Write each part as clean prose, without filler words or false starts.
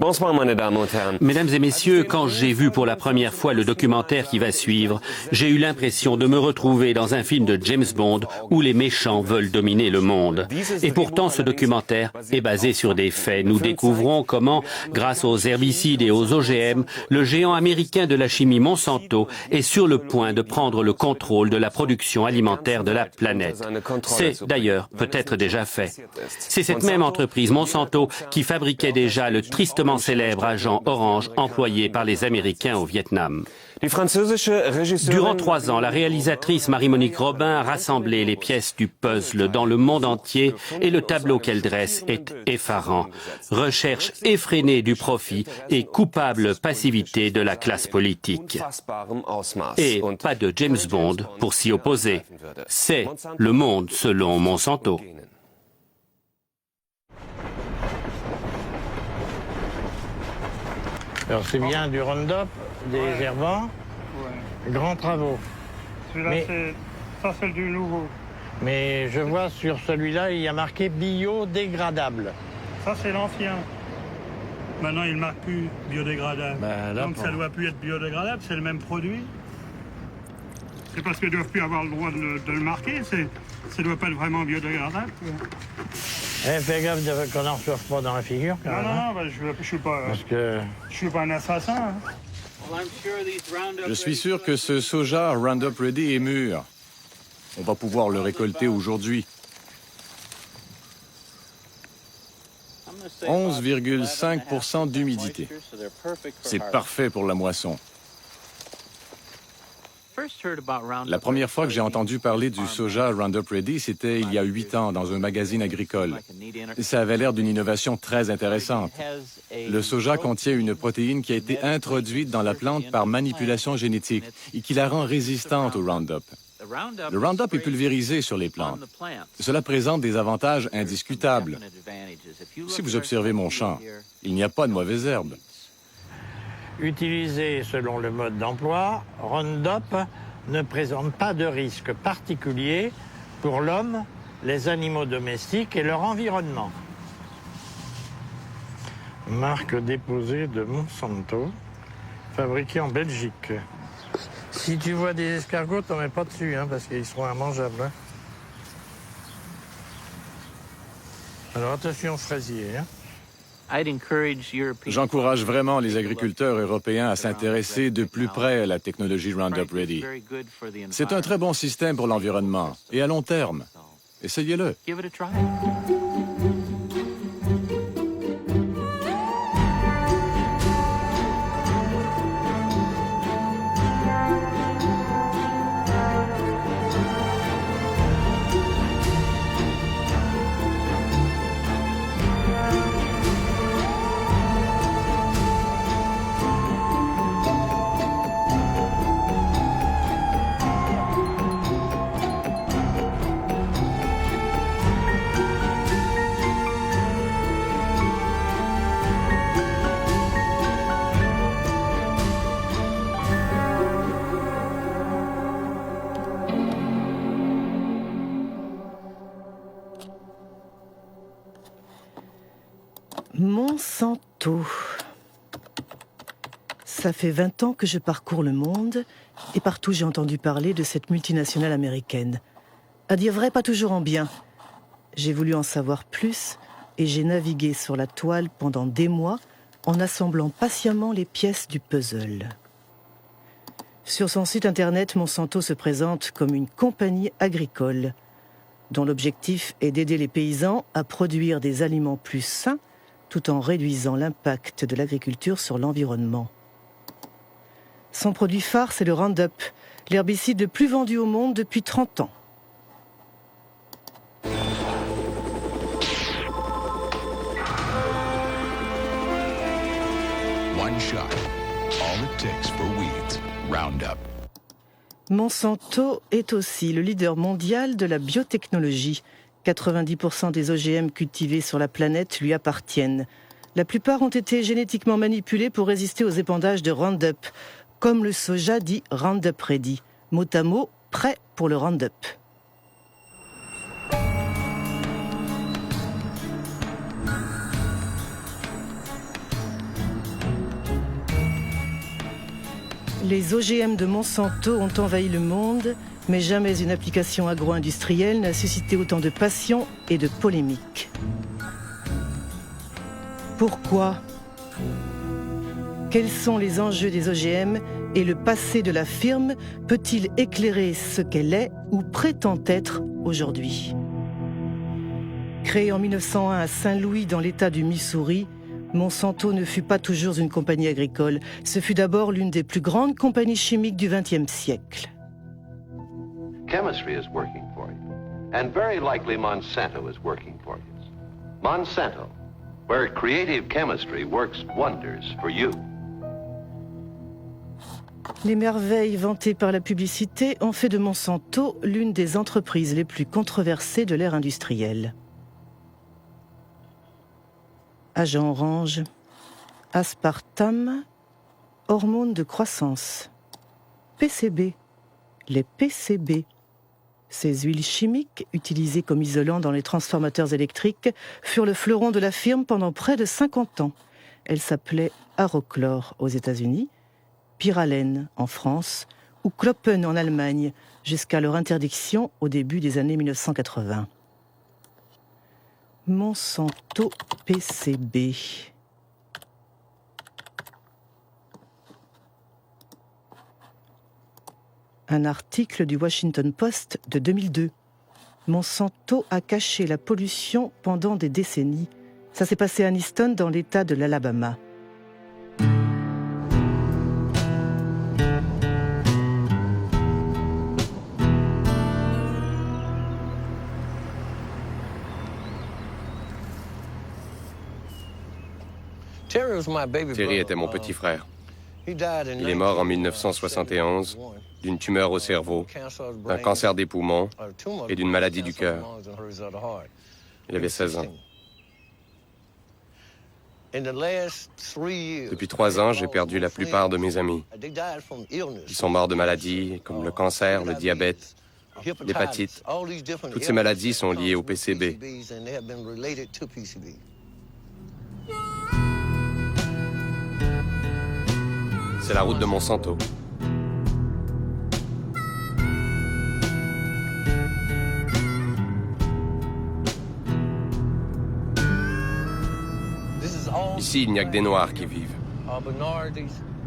Bonsoir, meine Damen und Herren. Mesdames et messieurs, quand j'ai vu pour la première fois le documentaire qui va suivre, j'ai eu l'impression de me retrouver dans un film de James Bond où les méchants veulent dominer le monde. Et pourtant, ce documentaire est basé sur des faits. Nous découvrons comment, grâce aux herbicides et aux OGM, le géant américain de la chimie Monsanto est sur le point de prendre le contrôle de la production alimentaire de la planète. C'est d'ailleurs peut-être déjà fait. C'est cette même entreprise Monsanto qui fabriquait déjà le tristement célèbre agent orange employé par les Américains au Vietnam. Durant 3 ans, la réalisatrice Marie-Monique Robin a rassemblé les pièces du puzzle dans le monde entier et le tableau qu'elle dresse est effarant. Recherche effrénée du profit et coupable passivité de la classe politique. Et pas de James Bond pour s'y opposer. C'est le monde selon Monsanto. Alors c'est bien du Roundup, des herbants, grands travaux. Celui-là, ça c'est du nouveau. Mais je vois sur celui-là, il y a marqué biodégradable. Ça c'est l'ancien. Maintenant il ne marque plus biodégradable. Donc ça ne doit plus être biodégradable, c'est le même produit. C'est parce qu'ils ne doivent plus avoir le droit de le marquer, ça ne doit pas être vraiment biodégradable. Fais gaffe qu'on n'en reçoive pas dans la figure. Quand même, Non, je ne suis pas un assassin. Hein. Je suis sûr que ce soja Roundup Ready est mûr. On va pouvoir le récolter aujourd'hui. 11,5% d'humidité. C'est parfait pour la moisson. La première fois que j'ai entendu parler du soja Roundup Ready, c'était il y a 8 ans dans un magazine agricole. Ça avait l'air d'une innovation très intéressante. Le soja contient une protéine qui a été introduite dans la plante par manipulation génétique et qui la rend résistante au Roundup. Le Roundup est pulvérisé sur les plantes. Cela présente des avantages indiscutables. Si vous observez mon champ, il n'y a pas de mauvaises herbes. Utilisé selon le mode d'emploi, Roundup ne présente pas de risque particulier pour l'homme, les animaux domestiques et leur environnement. Marque déposée de Monsanto, fabriquée en Belgique. Si tu vois des escargots, t'en mets pas dessus, hein, parce qu'ils seront immangeables. Hein. Alors attention aux fraisiers. Hein. J'encourage vraiment les agriculteurs européens à s'intéresser de plus près à la technologie Roundup Ready. C'est un très bon système pour l'environnement et à long terme. Essayez-le. Monsanto. Ça fait 20 ans que je parcours le monde et partout j'ai entendu parler de cette multinationale américaine. À dire vrai, pas toujours en bien. J'ai voulu en savoir plus et j'ai navigué sur la toile pendant des mois en assemblant patiemment les pièces du puzzle. Sur son site internet, Monsanto se présente comme une compagnie agricole dont l'objectif est d'aider les paysans à produire des aliments plus sains tout en réduisant l'impact de l'agriculture sur l'environnement. Son produit phare, c'est le Roundup, l'herbicide le plus vendu au monde depuis 30 ans. One shot. All it takes for weeds. Roundup. Monsanto est aussi le leader mondial de la biotechnologie. 90% des OGM cultivés sur la planète lui appartiennent. La plupart ont été génétiquement manipulés pour résister aux épandages de Roundup, comme le soja dit Roundup Ready, mot à mot, prêt pour le Roundup. Les OGM de Monsanto ont envahi le monde, mais jamais une application agro-industrielle n'a suscité autant de passion et de polémiques. Pourquoi ? Quels sont les enjeux des OGM et le passé de la firme peut-il éclairer ce qu'elle est ou prétend être aujourd'hui ? Créée en 1901 à Saint-Louis dans l'État du Missouri, Monsanto ne fut pas toujours une compagnie agricole. Ce fut d'abord l'une des plus grandes compagnies chimiques du XXe siècle. Chemistry is working for you, and very likely Monsanto is working for you. Monsanto, where creative chemistry works wonders for you. Les merveilles vantées par la publicité ont fait de Monsanto l'une des entreprises les plus controversées de l'ère industrielle. Agent orange, aspartame, hormones de croissance, PCB, les PCB. Ces huiles chimiques, utilisées comme isolants dans les transformateurs électriques, furent le fleuron de la firme pendant près de 50 ans. Elles s'appelaient Arochlor aux États-Unis, Pyralène en France ou Kloppen en Allemagne, jusqu'à leur interdiction au début des années 1980. Monsanto PCB. Un article du Washington Post de 2002. Monsanto a caché la pollution pendant des décennies. Ça s'est passé à Aniston, dans l'État de l'Alabama. Terry était mon petit frère. Il est mort en 1971 d'une tumeur au cerveau, d'un cancer des poumons et d'une maladie du cœur. Il avait 16 ans. Depuis 3 ans, j'ai perdu la plupart de mes amis. Ils sont morts de maladies comme le cancer, le diabète, l'hépatite. Toutes ces maladies sont liées au PCB. C'est la route de Monsanto. Ici, il n'y a que des Noirs qui vivent.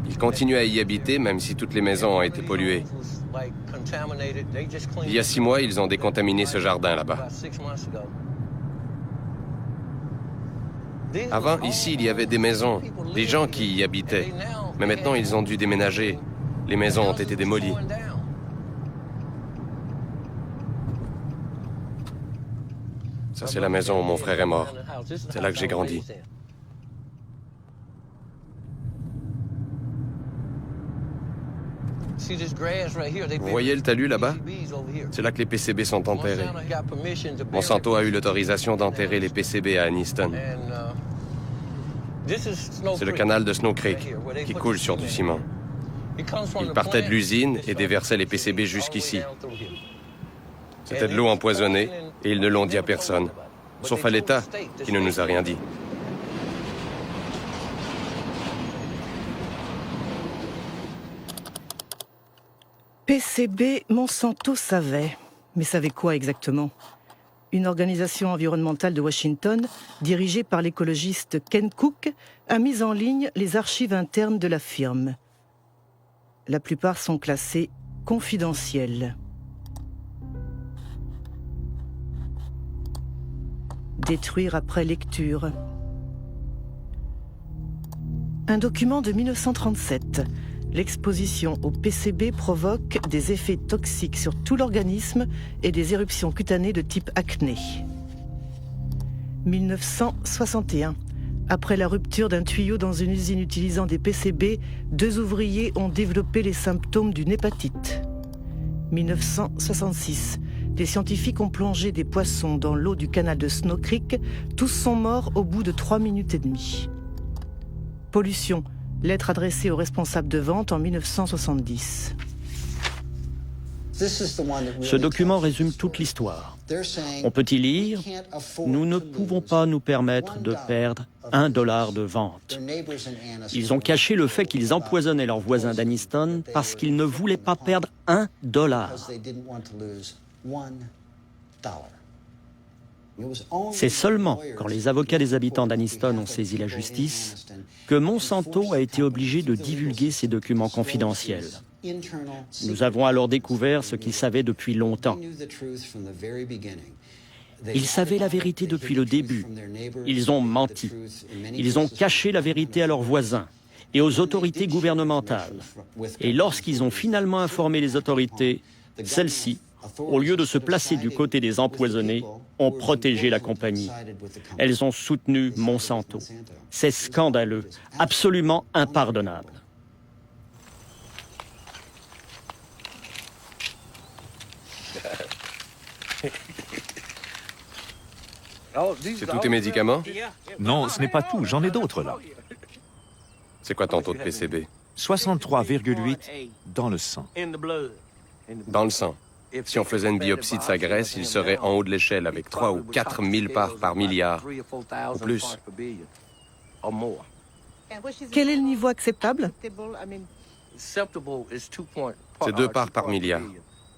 Ils continuent à y habiter, même si toutes les maisons ont été polluées. Il y a 6 mois, ils ont décontaminé ce jardin là-bas. Avant, ici, il y avait des maisons, des gens qui y habitaient. Mais maintenant, ils ont dû déménager. Les maisons ont été démolies. Ça, c'est la maison où mon frère est mort. C'est là que j'ai grandi. Vous voyez le talus là-bas? C'est là que les PCB sont enterrés. Monsanto a eu l'autorisation d'enterrer les PCB à Aniston. C'est le canal de Snow Creek qui coule sur du ciment. Il partait de l'usine et déversait les PCB jusqu'ici. C'était de l'eau empoisonnée et ils ne l'ont dit à personne, sauf à l'État qui ne nous a rien dit. PCB, Monsanto savait. Mais savait quoi exactement ? Une organisation environnementale de Washington, dirigée par l'écologiste Ken Cook, a mis en ligne les archives internes de la firme. La plupart sont classées confidentielles. Détruire après lecture. Un document de 1937. L'exposition au PCB provoque des effets toxiques sur tout l'organisme et des éruptions cutanées de type acné. 1961. Après la rupture d'un tuyau dans une usine utilisant des PCB, 2 ouvriers ont développé les symptômes d'une hépatite. 1966. Des scientifiques ont plongé des poissons dans l'eau du canal de Snow Creek. Tous sont morts au bout de 3 minutes et demie. Pollution. Lettre adressée aux responsables de vente en 1970. Ce document résume toute l'histoire. On peut y lire « Nous ne pouvons pas nous permettre de perdre $1 de vente ». Ils ont caché le fait qu'ils empoisonnaient leurs voisins d'Anniston parce qu'ils ne voulaient pas perdre $1. C'est seulement quand les avocats des habitants d'Anniston ont saisi la justice que Monsanto a été obligé de divulguer ces documents confidentiels. Nous avons alors découvert ce qu'ils savaient depuis longtemps. Ils savaient la vérité depuis le début. Ils ont menti. Ils ont caché la vérité à leurs voisins et aux autorités gouvernementales. Et lorsqu'ils ont finalement informé les autorités, celles-ci, au lieu de se placer du côté des empoisonnés, ont protégé la compagnie. Elles ont soutenu Monsanto. C'est scandaleux, absolument impardonnable. C'est tous tes médicaments? Non, ce n'est pas tout, j'en ai d'autres là. C'est quoi ton taux de PCB? 63,8 dans le sang. Dans le sang. Si on faisait une biopsie de sa graisse, il serait en haut de l'échelle avec 3 ou 4 000 parts par milliard. Ou plus. Quel est le niveau acceptable? C'est 2 parts par milliard.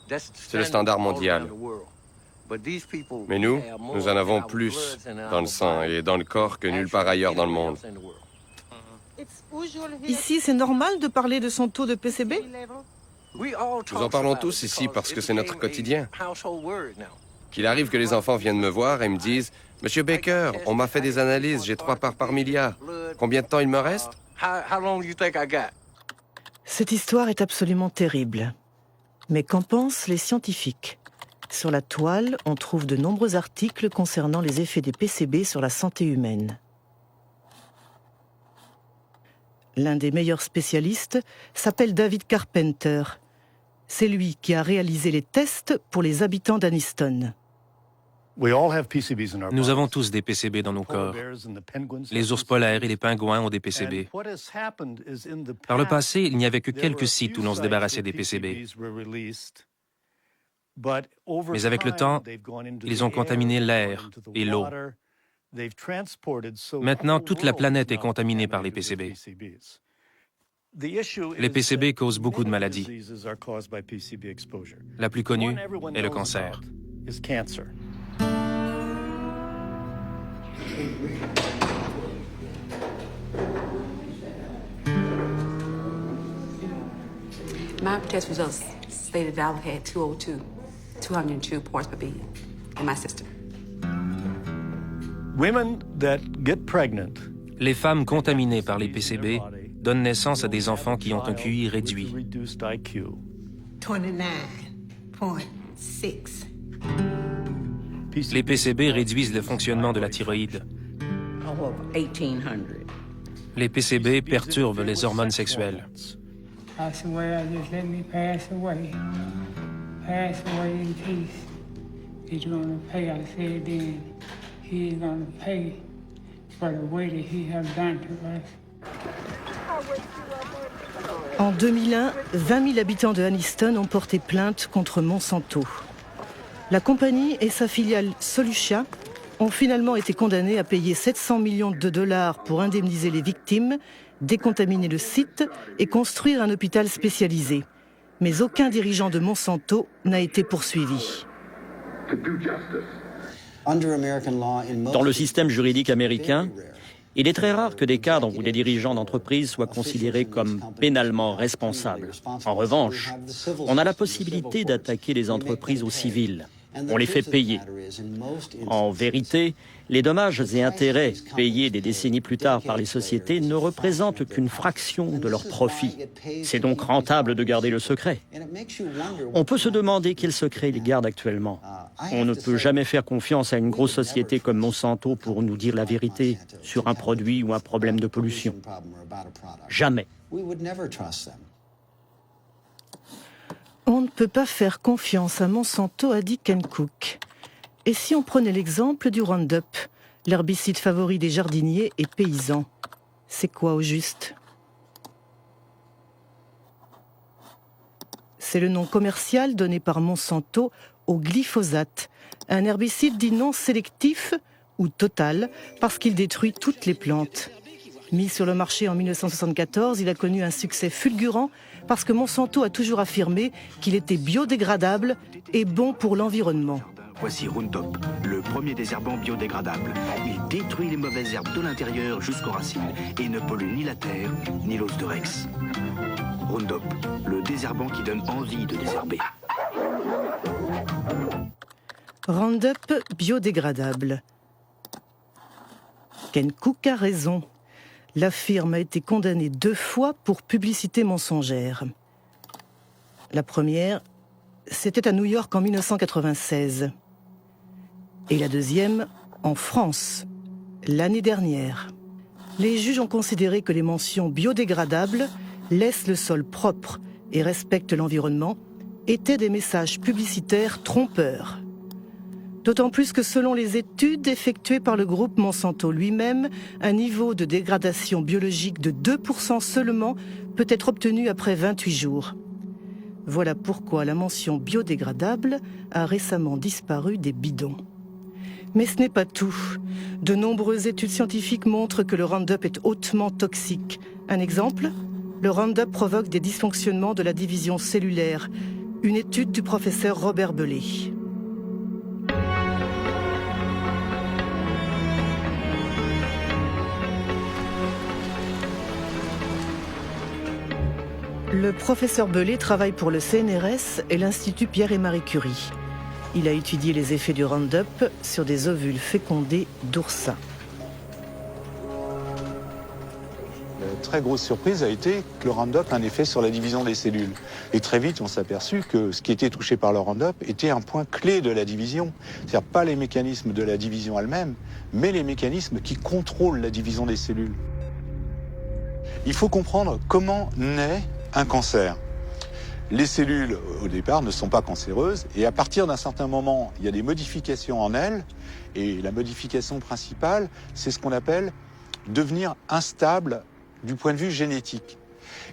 C'est le standard mondial. Mais nous en avons plus dans le sang et dans le corps que nulle part ailleurs dans le monde. Ici, c'est normal de parler de son taux de PCB? Nous en parlons tous ici parce que c'est notre quotidien. Qu'il arrive que les enfants viennent me voir et me disent « Monsieur Baker, on m'a fait des analyses, j'ai 3 parts par milliard. Combien de temps il me reste? » Cette histoire est absolument terrible. Mais qu'en pensent les scientifiques? Sur la toile, on trouve de nombreux articles concernant les effets des PCB sur la santé humaine. L'un des meilleurs spécialistes s'appelle David Carpenter. C'est lui qui a réalisé les tests pour les habitants d'Anniston. Nous avons tous des PCB dans nos corps. Les ours polaires et les pingouins ont des PCB. Par le passé, il n'y avait que quelques sites où l'on se débarrassait des PCB. Mais avec le temps, ils ont contaminé l'air et l'eau. Maintenant, toute la planète est contaminée par les PCB. Les PCB causent beaucoup de maladies. La plus connue est le cancer. My test results stated that I had 202 parts per billion in my system. Les femmes contaminées par les PCB donnent naissance à des enfants qui ont un QI réduit. 29.6. Les PCB réduisent le fonctionnement de la thyroïde. Les PCB perturbent les hormones sexuelles. Pass away, just let me pass away. Pass away in peace. He's gonna pay, I said then. He's gonna pay for the way that he has done to us. En 2001, 20 000 habitants de Anniston ont porté plainte contre Monsanto. La compagnie et sa filiale Solutia ont finalement été condamnés à payer 700 millions de dollars pour indemniser les victimes, décontaminer le site et construire un hôpital spécialisé. Mais aucun dirigeant de Monsanto n'a été poursuivi. Dans le système juridique américain, il est très rare que des cadres ou des dirigeants d'entreprise soient considérés comme pénalement responsables. En revanche, on a la possibilité d'attaquer les entreprises au civil. On les fait payer. En vérité, les dommages et intérêts payés des décennies plus tard par les sociétés ne représentent qu'une fraction de leurs profits. C'est donc rentable de garder le secret. On peut se demander quel secret ils gardent actuellement. On ne peut jamais faire confiance à une grosse société comme Monsanto pour nous dire la vérité sur un produit ou un problème de pollution. Jamais. On ne peut pas faire confiance à Monsanto, a dit Ken Cook. Et si on prenait l'exemple du Roundup, l'herbicide favori des jardiniers et paysans? C'est quoi au juste? C'est le nom commercial donné par Monsanto au glyphosate, un herbicide dit non sélectif ou total parce qu'il détruit toutes les plantes. Mis sur le marché en 1974, il a connu un succès fulgurant parce que Monsanto a toujours affirmé qu'il était biodégradable et bon pour l'environnement. Voici Roundup, le premier désherbant biodégradable. Il détruit les mauvaises herbes de l'intérieur jusqu'aux racines et ne pollue ni la terre ni l'os de Rex. Roundup, le désherbant qui donne envie de désherber. Roundup biodégradable. Ken Cook a raison. La firme a été condamnée 2 fois pour publicité mensongère. La première, c'était à New York en 1996. Et la deuxième, en France, l'année dernière. Les juges ont considéré que les mentions biodégradables, laissent le sol propre et respectent l'environnement, étaient des messages publicitaires trompeurs. D'autant plus que selon les études effectuées par le groupe Monsanto lui-même, un niveau de dégradation biologique de 2% seulement peut être obtenu après 28 jours. Voilà pourquoi la mention biodégradable a récemment disparu des bidons. Mais ce n'est pas tout. De nombreuses études scientifiques montrent que le Roundup est hautement toxique. Un exemple ? Le Roundup provoque des dysfonctionnements de la division cellulaire. Une étude du professeur Robert Bellet. Le professeur Bellet travaille pour le CNRS et l'Institut Pierre et Marie Curie. Il a étudié les effets du Roundup sur des ovules fécondés d'oursins. La très grosse surprise a été que le Roundup a un effet sur la division des cellules. Et très vite, on s'est aperçu que ce qui était touché par le Roundup était un point clé de la division. C'est-à-dire pas les mécanismes de la division elle-même, mais les mécanismes qui contrôlent la division des cellules. Il faut comprendre comment naît un cancer. Les cellules, au départ, ne sont pas cancéreuses, et à partir d'un certain moment, il y a des modifications en elles, et la modification principale, c'est ce qu'on appelle devenir instable du point de vue génétique.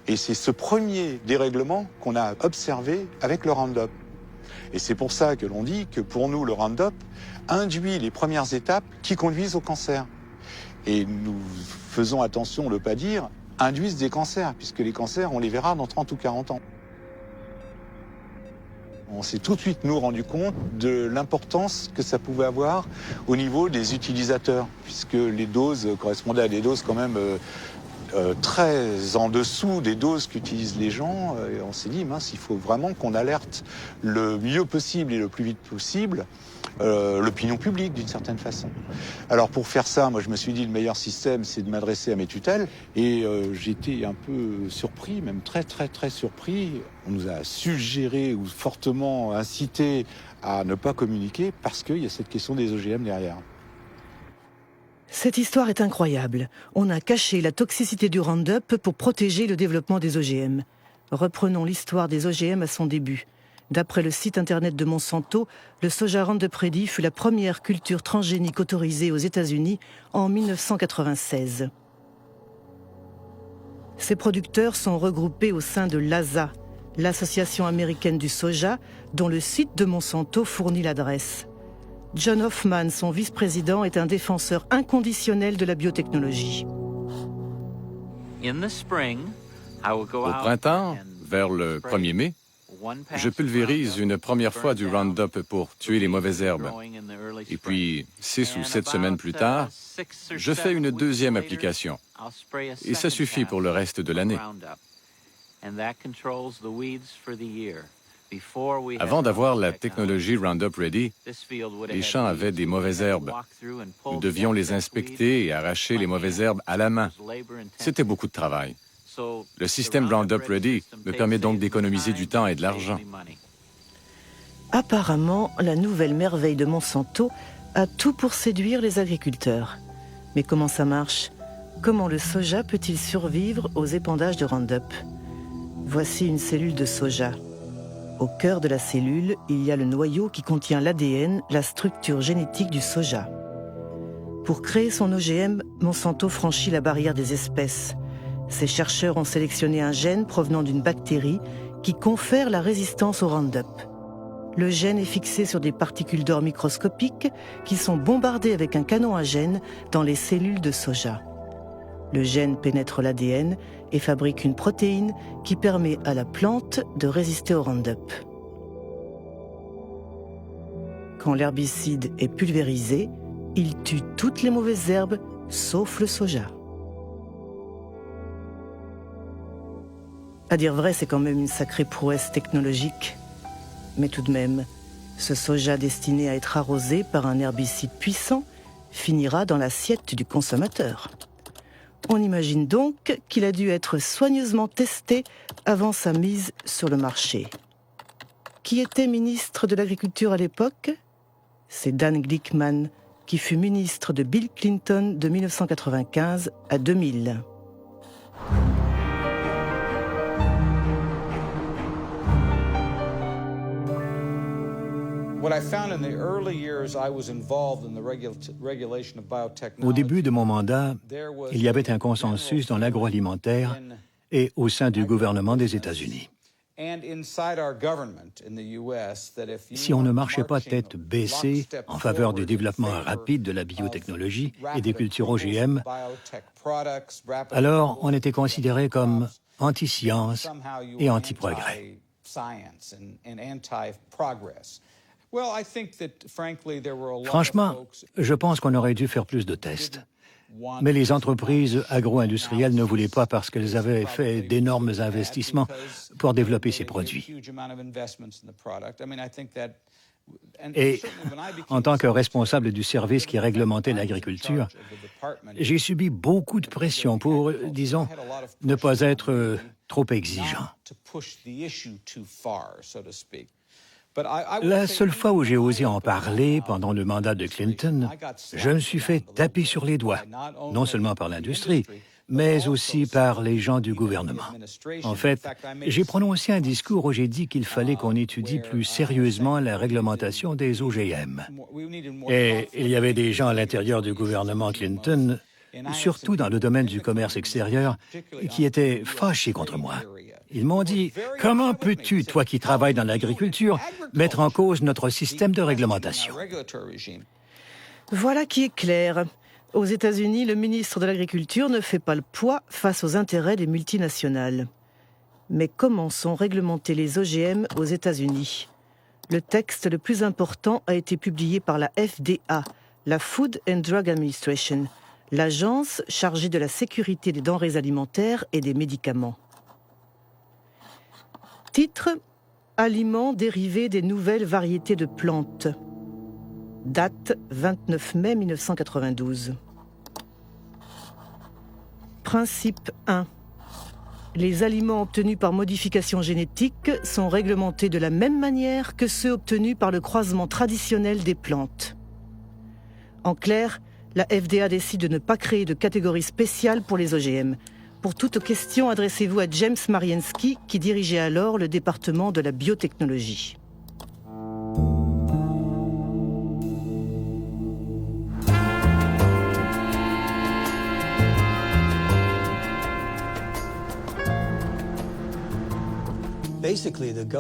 Et c'est ce premier dérèglement qu'on a observé avec le Roundup. Et c'est pour ça que l'on dit que pour nous, le Roundup induit les premières étapes qui conduisent au cancer. Et nous faisons attention de ne pas dire induisent des cancers, puisque les cancers, on les verra dans 30 ou 40 ans. On s'est tout de suite, nous, rendu compte de l'importance que ça pouvait avoir au niveau des utilisateurs, puisque les doses correspondaient à des doses quand même très en dessous des doses qu'utilisent les gens. Et on s'est dit, mince, il faut vraiment qu'on alerte le mieux possible et le plus vite possible l'opinion publique, d'une certaine façon. Alors pour faire ça, moi je me suis dit, le meilleur système, c'est de m'adresser à mes tutelles. Et j'étais un peu surpris, même très surpris. On nous a suggéré ou fortement incité à ne pas communiquer parce qu'il y a cette question des OGM derrière. Cette histoire est incroyable. On a caché la toxicité du Roundup pour protéger le développement des OGM. Reprenons l'histoire des OGM à son début. D'après le site internet de Monsanto, le soja Roundup Ready fut la première culture transgénique autorisée aux États-Unis en 1996. Ces producteurs sont regroupés au sein de l'ASA, l'Association américaine du soja, dont le site de Monsanto fournit l'adresse. John Hoffman, son vice-président, est un défenseur inconditionnel de la biotechnologie. Au printemps, vers le 1er mai, je pulvérise une première fois du Roundup pour tuer les mauvaises herbes. Et puis, 6 ou 7 semaines plus tard, je fais une deuxième application. Et ça suffit pour le reste de l'année. Avant d'avoir la technologie Roundup Ready, les champs avaient des mauvaises herbes. Nous devions les inspecter et arracher les mauvaises herbes à la main. C'était beaucoup de travail. Le système Roundup Ready me permet donc d'économiser du temps et de l'argent. Apparemment, la nouvelle merveille de Monsanto a tout pour séduire les agriculteurs. Mais comment ça marche ? Comment le soja peut-il survivre aux épandages de Roundup ? Voici une cellule de soja. Au cœur de la cellule, il y a le noyau qui contient l'ADN, la structure génétique du soja. Pour créer son OGM, Monsanto franchit la barrière des espèces. Ces chercheurs ont sélectionné un gène provenant d'une bactérie qui confère la résistance au Roundup. Le gène est fixé sur des particules d'or microscopiques qui sont bombardées avec un canon à gène dans les cellules de soja. Le gène pénètre l'ADN et fabrique une protéine qui permet à la plante de résister au Roundup. Quand l'herbicide est pulvérisé, il tue toutes les mauvaises herbes, sauf le soja. À dire vrai, c'est quand même une sacrée prouesse technologique. Mais tout de même, ce soja destiné à être arrosé par un herbicide puissant finira dans l'assiette du consommateur. On imagine donc qu'il a dû être soigneusement testé avant sa mise sur le marché. Qui était ministre de l'Agriculture à l'époque ? C'est Dan Glickman, qui fut ministre de Bill Clinton de 1995 à 2000. Au début de mon mandat, il y avait un consensus dans l'agroalimentaire et au sein du gouvernement des États-Unis. Si on ne marchait pas tête baissée en faveur du développement rapide de la biotechnologie et des cultures OGM, alors on était considéré comme anti-science et anti-progrès. Franchement, je pense qu'on aurait dû faire plus de tests. Mais les entreprises agro-industrielles ne voulaient pas parce qu'elles avaient fait d'énormes investissements pour développer ces produits. Et en tant que responsable du service qui réglementait l'agriculture, j'ai subi beaucoup de pression pour, disons, ne pas être trop exigeant. La seule fois où j'ai osé en parler pendant le mandat de Clinton, je me suis fait taper sur les doigts, non seulement par l'industrie, mais aussi par les gens du gouvernement. En fait, j'ai prononcé un discours où j'ai dit qu'il fallait qu'on étudie plus sérieusement la réglementation des OGM. Et il y avait des gens à l'intérieur du gouvernement Clinton, surtout dans le domaine du commerce extérieur, qui étaient fâchés contre moi. Ils m'ont dit « Comment peux-tu, toi qui travailles dans l'agriculture, mettre en cause notre système de réglementation ?» Voilà qui est clair. Aux États-Unis, le ministre de l'Agriculture ne fait pas le poids face aux intérêts des multinationales. Mais comment sont réglementés les OGM aux États-Unis ? Le texte le plus important a été publié par la FDA, la Food and Drug Administration, l'agence chargée de la sécurité des denrées alimentaires et des médicaments. Titre : Aliments dérivés des nouvelles variétés de plantes. Date : 29 mai 1992. Principe 1. Les aliments obtenus par modification génétique sont réglementés de la même manière que ceux obtenus par le croisement traditionnel des plantes. En clair, la FDA décide de ne pas créer de catégorie spéciale pour les OGM. Pour toute question, adressez-vous à James Mariensky, qui dirigeait alors le département de la biotechnologie.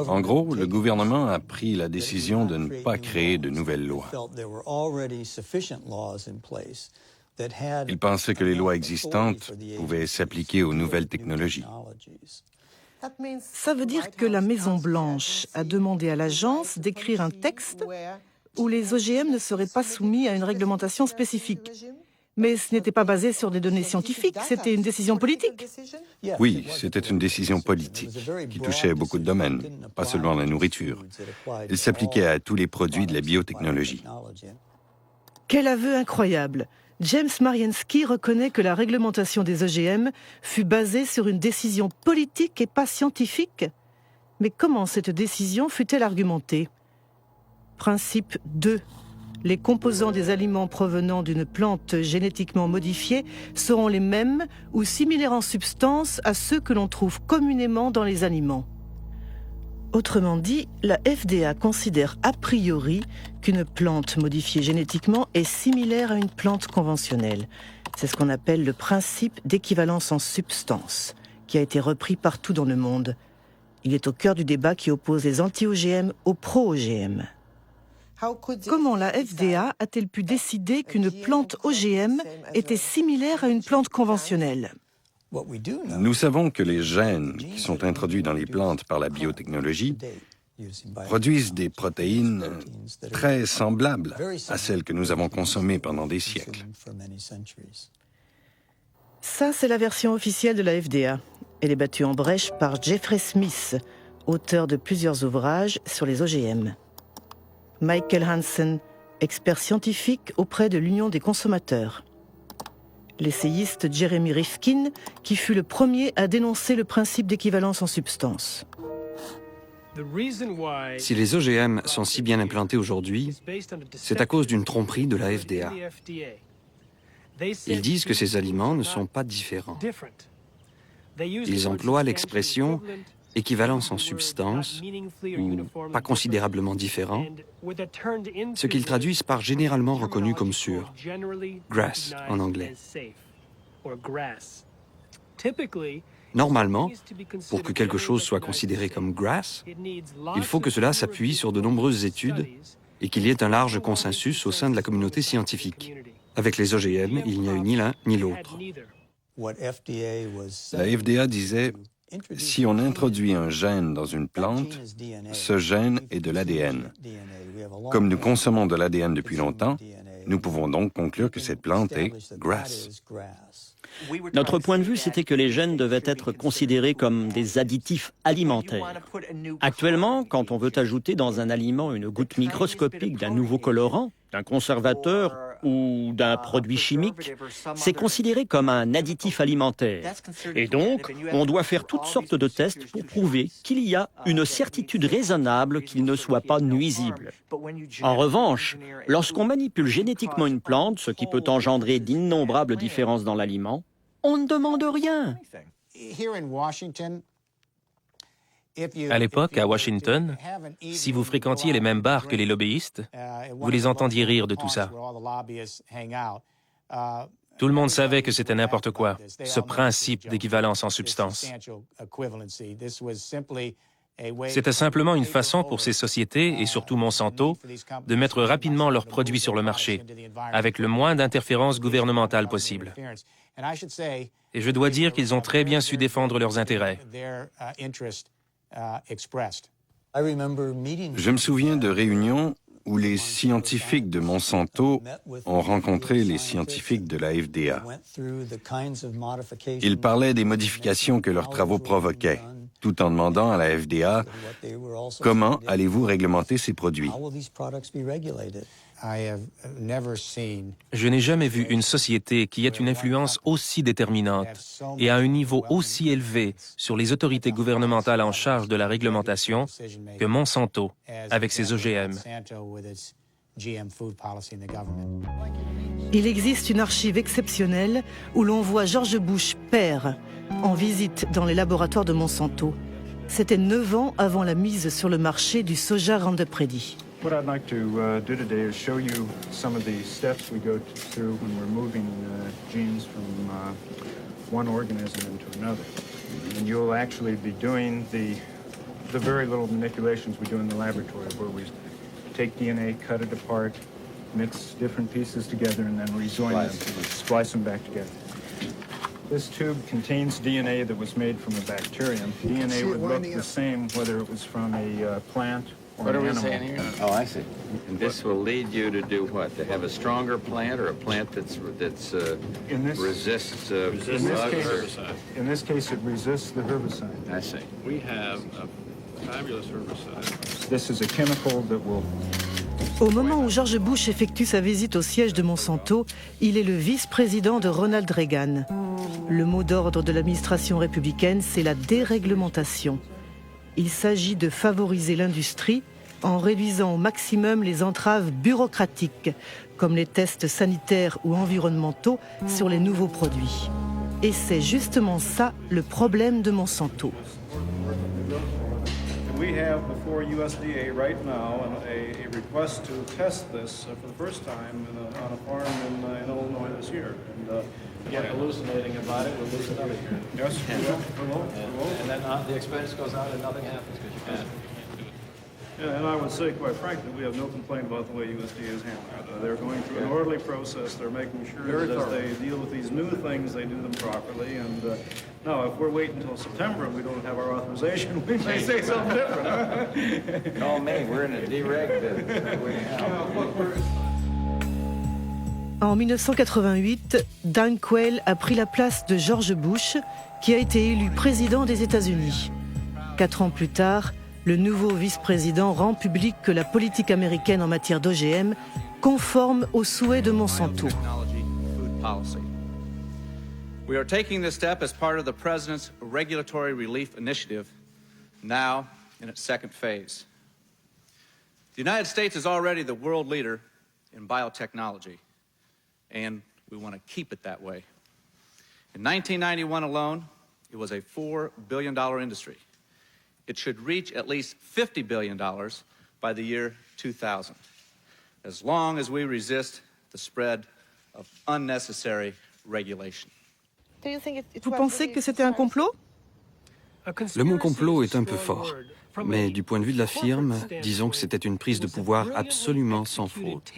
En gros, le gouvernement a pris la décision de ne pas créer de nouvelles lois. Il pensait que les lois existantes pouvaient s'appliquer aux nouvelles technologies. Ça veut dire que la Maison-Blanche a demandé à l'agence d'écrire un texte où les OGM ne seraient pas soumis à une réglementation spécifique. Mais ce n'était pas basé sur des données scientifiques, c'était une décision politique. Oui, c'était une décision politique qui touchait beaucoup de domaines, pas seulement la nourriture. Elle s'appliquait à tous les produits de la biotechnologie. Quel aveu incroyable! James Mariensky reconnaît que la réglementation des OGM fut basée sur une décision politique et pas scientifique. Mais comment cette décision fut-elle argumentée ? Principe 2. Les composants des aliments provenant d'une plante génétiquement modifiée seront les mêmes ou similaires en substance à ceux que l'on trouve communément dans les aliments. Autrement dit, la FDA considère a priori qu'une plante modifiée génétiquement est similaire à une plante conventionnelle. C'est ce qu'on appelle le principe d'équivalence en substance, qui a été repris partout dans le monde. Il est au cœur du débat qui oppose les anti-OGM aux pro-OGM. Comment la FDA a-t-elle pu décider qu'une plante OGM était similaire à une plante conventionnelle? Nous savons que les gènes qui sont introduits dans les plantes par la biotechnologie produisent des protéines très semblables à celles que nous avons consommées pendant des siècles. Ça, c'est la version officielle de la FDA. Elle est battue en brèche par Jeffrey Smith, auteur de plusieurs ouvrages sur les OGM. Michael Hansen, expert scientifique auprès de l'Union des consommateurs. L'essayiste Jeremy Rifkin, qui fut le premier à dénoncer le principe d'équivalence en substance. Si les OGM sont si bien implantés aujourd'hui, c'est à cause d'une tromperie de la FDA. Ils disent que ces aliments ne sont pas différents. Ils emploient l'expression « équivalence en substance » ou « pas considérablement différent », ce qu'ils traduisent par « généralement reconnu comme sûr », « GRAS » en anglais. Normalement, pour que quelque chose soit considéré comme GRAS, il faut que cela s'appuie sur de nombreuses études et qu'il y ait un large consensus au sein de la communauté scientifique. Avec les OGM, il n'y a eu ni l'un ni l'autre. La FDA disait, si on introduit un gène dans une plante, ce gène est de l'ADN. Comme nous consommons de l'ADN depuis longtemps, nous pouvons donc conclure que cette plante est GRAS. Notre point de vue, c'était que les gènes devaient être considérés comme des additifs alimentaires. Actuellement, quand on veut ajouter dans un aliment une goutte microscopique d'un nouveau colorant, d'un conservateur ou d'un produit chimique, c'est considéré comme un additif alimentaire. Et donc, on doit faire toutes sortes de tests pour prouver qu'il y a une certitude raisonnable qu'il ne soit pas nuisible. En revanche, lorsqu'on manipule génétiquement une plante, ce qui peut engendrer d'innombrables différences dans l'aliment, on ne demande rien. À l'époque, à Washington, si vous fréquentiez les mêmes bars que les lobbyistes, vous les entendiez rire de tout ça. Tout le monde savait que c'était n'importe quoi, ce principe d'équivalence en substance. C'était simplement une façon pour ces sociétés, et surtout Monsanto, de mettre rapidement leurs produits sur le marché, avec le moins d'interférences gouvernementales possible. Et je dois dire qu'ils ont très bien su défendre leurs intérêts. Je me souviens de réunions où les scientifiques de Monsanto ont rencontré les scientifiques de la FDA. Ils parlaient des modifications que leurs travaux provoquaient, tout en demandant à la FDA « Comment allez-vous réglementer ces produits ?» Je n'ai jamais vu une société qui ait une influence aussi déterminante et à un niveau aussi élevé sur les autorités gouvernementales en charge de la réglementation que Monsanto avec ses OGM. Il existe une archive exceptionnelle où l'on voit George Bush, père, en visite dans les laboratoires de Monsanto. C'était 9 ans avant la mise sur le marché du soja Roundup Ready. What I'd like to do today is show you some of the steps we go through when we're moving genes from one organism into another. And you'll actually be doing the very little manipulations we do in the laboratory, where we take DNA, cut it apart, mix different pieces together, and then rejoin them, splice them back together. This tube contains DNA that was made from a bacterium. DNA would look the same whether it was from a plant. What are we saying here? Oh, I see. And this will lead you to do what? To have a stronger plant or a plant that's resists herbicide? In this case, it resists the herbicide. I see. We have a fabulous herbicide. This is a chemical that will... Au moment où George Bush effectue sa visite au siège de Monsanto, il est le vice-président de Ronald Reagan. Le mot d'ordre de l'administration républicaine, c'est la déréglementation. Il s'agit de favoriser l'industrie en réduisant au maximum les entraves bureaucratiques, comme les tests sanitaires ou environnementaux sur les nouveaux produits. Et c'est justement ça le problème de Monsanto. We have before USDA right now a request to test this for the first time on a farm in Illinois this year. And get hallucinating about it, we'll lose another year. Yes, we will. And then the expense goes out and nothing happens because you can't. Yeah, and I would say, quite frankly, we have no complaint about the way USDA is handling it. They're going through an orderly process. They're making sure that as they deal with these new things, they do them properly. And now, if we're waiting until September and we don't have our authorization, we may say something different. Huh? Call me. We're in a dereg business. En 1988, Dan Quayle a pris la place de George Bush, qui a été élu président des États-Unis. 4 ans plus tard, le nouveau vice-président rend public que la politique américaine en matière d'OGM conforme aux souhaits de Monsanto. We are taking this step as part of the President's Regulatory Relief Initiative, now in its second phase. The United States is already the world leader in biotechnology, and we want to keep it that way. In 1991 alone, it was a $4 billion industry. It should reach at least $50 billion by the year 2000, as long as we resist the spread of unnecessary regulation. Vous pensez que c'était un complot? Le mot complot est un peu fort, mais du point de vue de la firme, disons que c'était une prise de pouvoir absolument sans faute.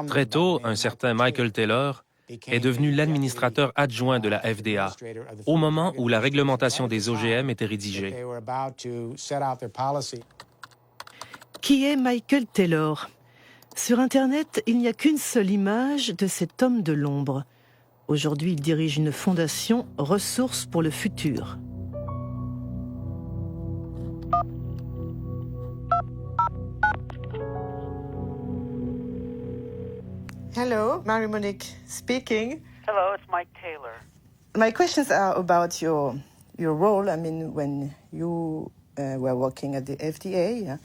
Très tôt, un certain Michael Taylor est devenu l'administrateur adjoint de la FDA au moment où la réglementation des OGM était rédigée. Qui est Michael Taylor? Sur Internet, il n'y a qu'une seule image de cet homme de l'ombre. Aujourd'hui, il dirige une fondation Ressources pour le futur. Hello, Marie-Monique speaking. Hello, it's Mike Taylor. My questions are about your role. I mean, when you were working at the FDA,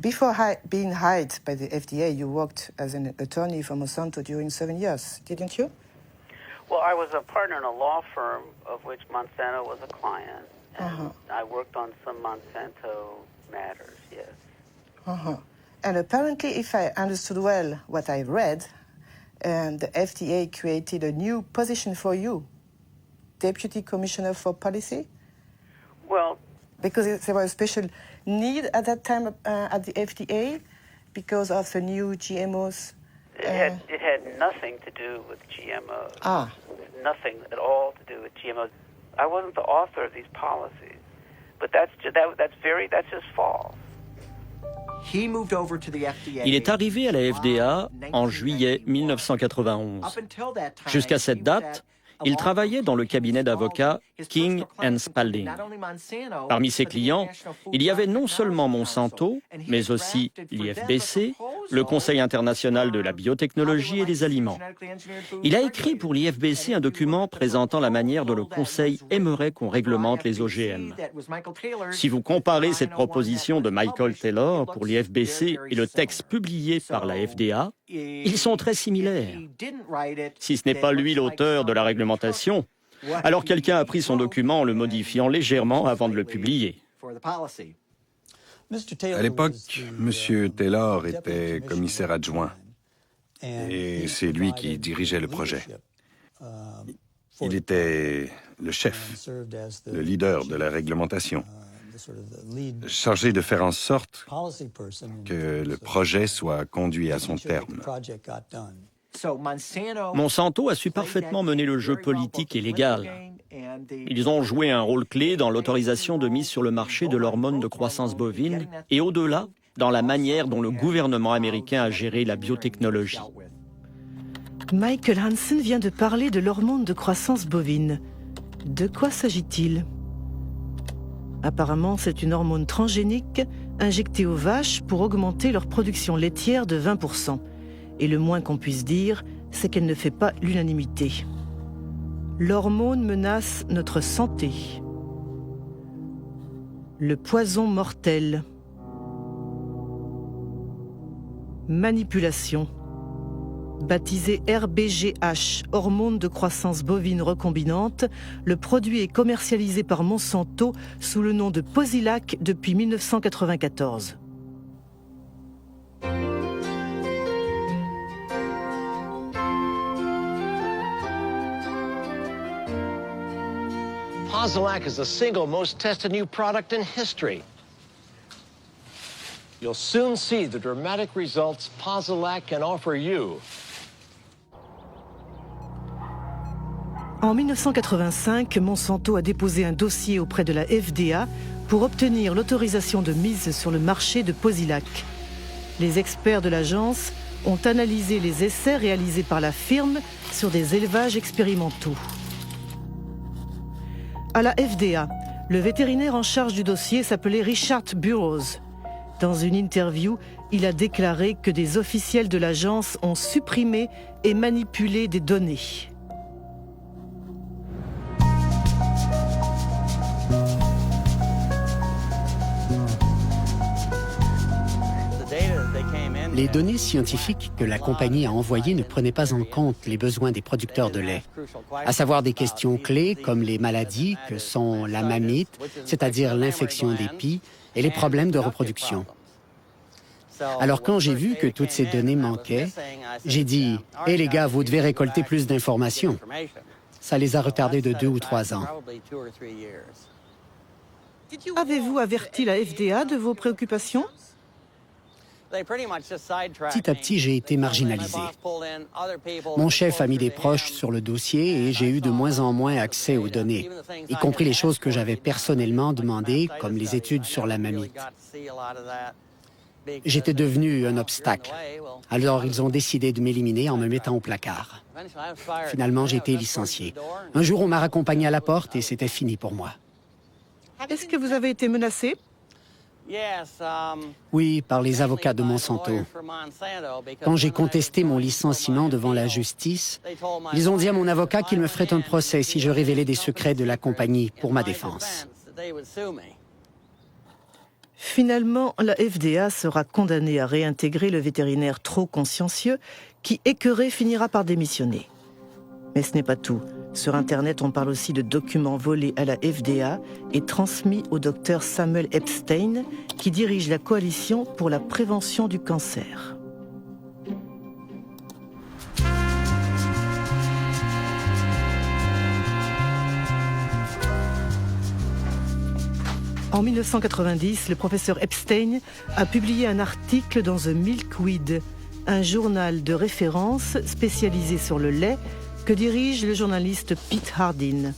before being hired by the FDA, you worked as an attorney for Monsanto during 7 years, didn't you? Well, I was a partner in a law firm of which Monsanto was a client, and I worked on some Monsanto matters, yes. And apparently, if I understood well what I read, the FDA created a new position for you, Deputy Commissioner for Policy? Well, because there was a special need at that time at the FDA because of the new GMOs? It had nothing to do with GMOs. Ah. Nothing at all to do with GMOs. I wasn't the author of these policies, but that's just false. Il est arrivé à la FDA en juillet 1991. Jusqu'à cette date, il travaillait dans le cabinet d'avocats King & Spalding. Parmi ses clients, il y avait non seulement Monsanto, mais aussi l'IFBC, le Conseil international de la biotechnologie et des aliments. Il a écrit pour l'IFBC un document présentant la manière dont le Conseil aimerait qu'on réglemente les OGM. Si vous comparez cette proposition de Michael Taylor pour l'IFBC et le texte publié par la FDA, ils sont très similaires. Si ce n'est pas lui l'auteur de la réglementation, alors quelqu'un a pris son document en le modifiant légèrement avant de le publier. À l'époque, M. Taylor était commissaire adjoint et c'est lui qui dirigeait le projet. Il était le chef, le leader de la réglementation, chargé de faire en sorte que le projet soit conduit à son terme. Monsanto a su parfaitement mener le jeu politique et légal. Ils ont joué un rôle clé dans l'autorisation de mise sur le marché de l'hormone de croissance bovine et au-delà, dans la manière dont le gouvernement américain a géré la biotechnologie. Michael Hansen vient de parler de l'hormone de croissance bovine. De quoi s'agit-il? Apparemment, c'est une hormone transgénique injectée aux vaches pour augmenter leur production laitière de 20%. Et le moins qu'on puisse dire, c'est qu'elle ne fait pas l'unanimité. L'hormone menace notre santé. Le poison mortel. Manipulation. Baptisé RBGH, hormone de croissance bovine recombinante, le produit est commercialisé par Monsanto sous le nom de Posilac depuis 1994. Posilac is the single most tested new product in history. You'll soon see the dramatic results Posilac can offer you. En 1985, Monsanto a déposé un dossier auprès de la FDA pour obtenir l'autorisation de mise sur le marché de Posilac. Les experts de l'agence ont analysé les essais réalisés par la firme sur des élevages expérimentaux. À la FDA, le vétérinaire en charge du dossier s'appelait Richard Burroughs. Dans une interview, il a déclaré que des officiels de l'agence ont supprimé et manipulé des données. Les données scientifiques que la compagnie a envoyées ne prenaient pas en compte les besoins des producteurs de lait, à savoir des questions clés comme les maladies que sont la mamite, c'est-à-dire l'infection des pies, et les problèmes de reproduction. Alors quand j'ai vu que toutes ces données manquaient, j'ai dit « Hé les gars, vous devez récolter plus d'informations ». Ça les a retardés de 2 ou 3 ans. Avez-vous averti la FDA de vos préoccupations ? Petit à petit, j'ai été marginalisé. Mon chef a mis des proches sur le dossier et j'ai eu de moins en moins accès aux données, y compris les choses que j'avais personnellement demandées, comme les études sur la mamite. J'étais devenu un obstacle. Alors, ils ont décidé de m'éliminer en me mettant au placard. Finalement, j'ai été licencié. Un jour, on m'a raccompagné à la porte et c'était fini pour moi. Est-ce que vous avez été menacé ? Oui, par les avocats de Monsanto. Quand j'ai contesté mon licenciement devant la justice, ils ont dit à mon avocat qu'il me ferait un procès si je révélais des secrets de la compagnie pour ma défense. Finalement, la FDA sera condamnée à réintégrer le vétérinaire trop consciencieux qui, écœuré, finira par démissionner. Mais ce n'est pas tout. Sur Internet, on parle aussi de documents volés à la FDA et transmis au docteur Samuel Epstein, qui dirige la coalition pour la prévention du cancer. En 1990, le professeur Epstein a publié un article dans The Milkweed, un journal de référence spécialisé sur le lait que dirige le journaliste Pete Hardin.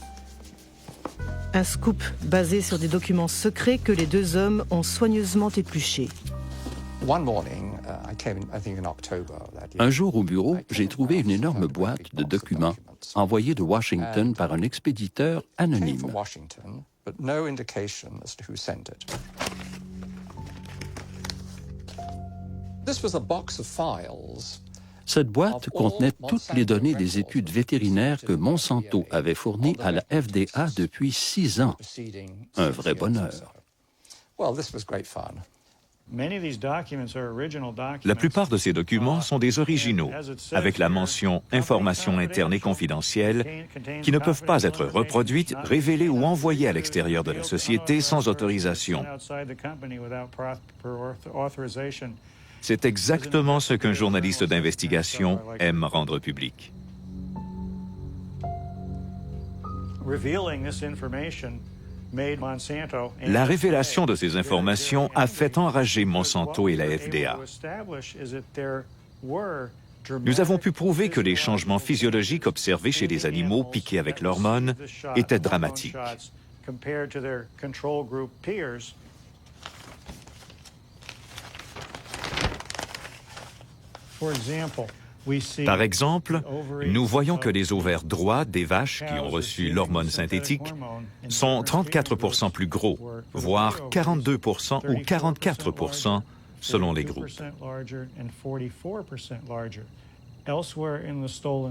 Un scoop basé sur des documents secrets que les deux hommes ont soigneusement épluchés. Un jour au bureau, j'ai trouvé une énorme boîte de documents envoyée de Washington par un expéditeur anonyme. Cette boîte contenait toutes les données des études vétérinaires que Monsanto avait fournies à la FDA depuis 6 ans. Un vrai bonheur. La plupart de ces documents sont des originaux, avec la mention « Informations internes et confidentielles » qui ne peuvent pas être reproduites, révélées ou envoyées à l'extérieur de la société sans autorisation. C'est exactement ce qu'un journaliste d'investigation aime rendre public. La révélation de ces informations a fait enrager Monsanto et la FDA. Nous avons pu prouver que les changements physiologiques observés chez les animaux piqués avec l'hormone étaient dramatiques. Par exemple, nous voyons que les ovaires droits des vaches qui ont reçu l'hormone synthétique sont 34% plus gros, voire 42% ou 44% selon les groupes.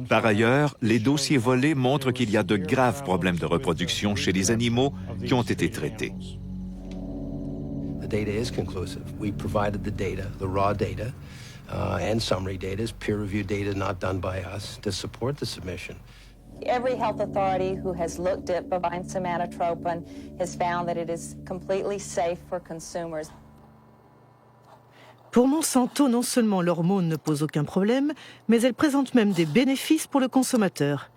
Par ailleurs, les dossiers volés montrent qu'il y a de graves problèmes de reproduction chez les animaux qui ont été traités. The data is conclusive. We provided the data, the raw data, and summary data is peer-reviewed data not done by us to support the submission. Every health authority who has looked at bovine somatotropin has found that it is completely safe for consumers. Pour Monsanto, non seulement l'hormone ne pose aucun problème, mais elle présente même des bénéfices pour le consommateur.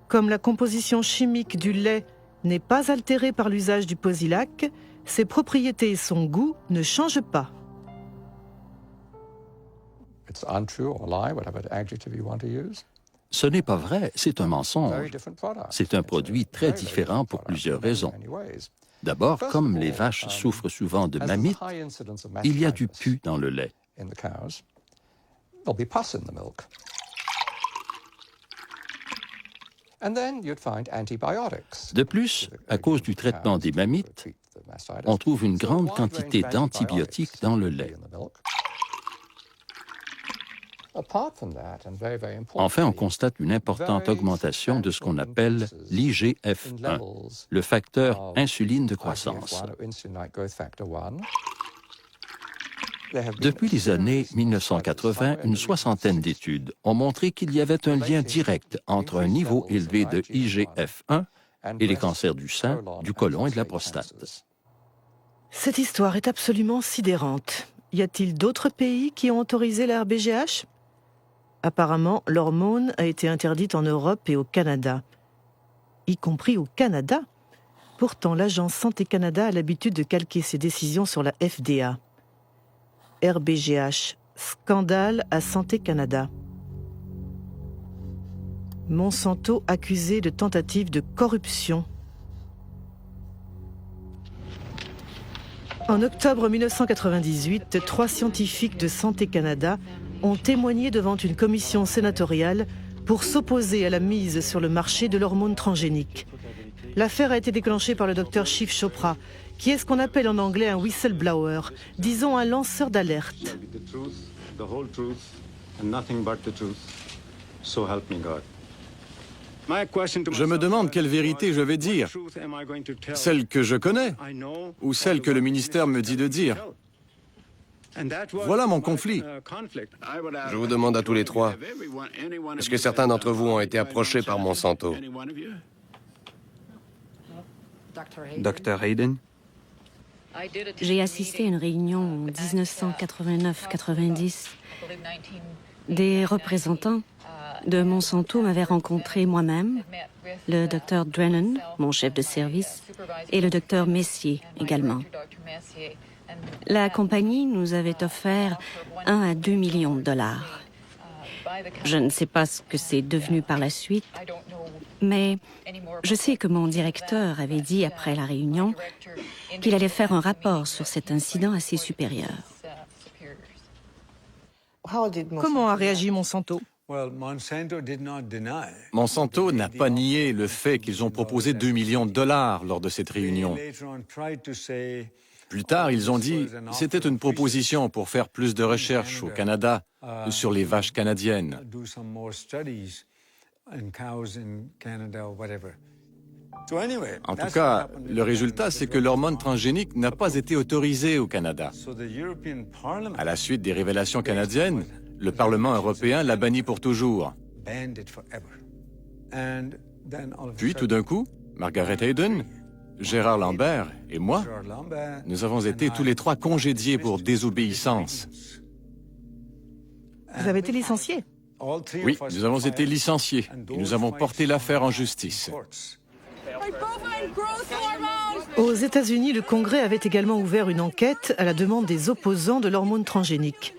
Comme la composition chimique du lait n'est pas altéré par l'usage du Posilac, ses propriétés et son goût ne changent pas. Ce n'est pas vrai, c'est un mensonge. C'est un produit très différent pour plusieurs raisons. D'abord, comme les vaches souffrent souvent de mammites, il y a du pus dans le lait. De plus, à cause du traitement des mammites, on trouve une grande quantité d'antibiotiques dans le lait. Enfin, on constate une importante augmentation de ce qu'on appelle l'IGF-1, le facteur insuline de croissance. Depuis les années 1980, une soixantaine d'études ont montré qu'il y avait un lien direct entre un niveau élevé de IGF-1 et les cancers du sein, du côlon et de la prostate. Cette histoire est absolument sidérante. Y a-t-il d'autres pays qui ont autorisé la RBGH ? Apparemment, l'hormone a été interdite en Europe et au Canada. Y compris au Canada ? Pourtant, l'agence Santé Canada a l'habitude de calquer ses décisions sur la FDA. RBGH, scandale à Santé Canada. Monsanto accusé de tentative de corruption. En octobre 1998, 3 scientifiques de Santé Canada ont témoigné devant une commission sénatoriale pour s'opposer à la mise sur le marché de l'hormone transgénique. L'affaire a été déclenchée par le docteur Shiv Chopra, qui est ce qu'on appelle en anglais un whistleblower, disons un lanceur d'alerte. Je me demande quelle vérité je vais dire. Celle que je connais ou celle que le ministère me dit de dire. Voilà mon conflit. Je vous demande à tous les trois, est-ce que certains d'entre vous ont été approchés par Monsanto? Dr. Hayden? J'ai assisté à une réunion en 1989-90. Des représentants de Monsanto m'avaient rencontré moi-même, le Dr. Drennan, mon chef de service, et le Dr. Messier également. La compagnie nous avait offert 1 à 2 millions de dollars. Je ne sais pas ce que c'est devenu par la suite, mais je sais que mon directeur avait dit après la réunion qu'il allait faire un rapport sur cet incident à ses supérieurs. Comment a réagi Monsanto ? Monsanto n'a pas nié le fait qu'ils ont proposé 2 millions de dollars lors de cette réunion. Plus tard, ils ont dit que c'était une proposition pour faire plus de recherches au Canada sur les vaches canadiennes. En tout cas, le résultat, c'est que l'hormone transgénique n'a pas été autorisée au Canada. À la suite des révélations canadiennes, le Parlement européen l'a banni pour toujours. Puis, tout d'un coup, Margaret Hayden, Gérard Lambert et moi, nous avons été tous les trois congédiés pour désobéissance. Vous avez été licencié ? Oui, nous avons été licenciés et nous avons porté l'affaire en justice. Aux États-Unis, le Congrès avait également ouvert une enquête à la demande des opposants de l'hormone transgénique.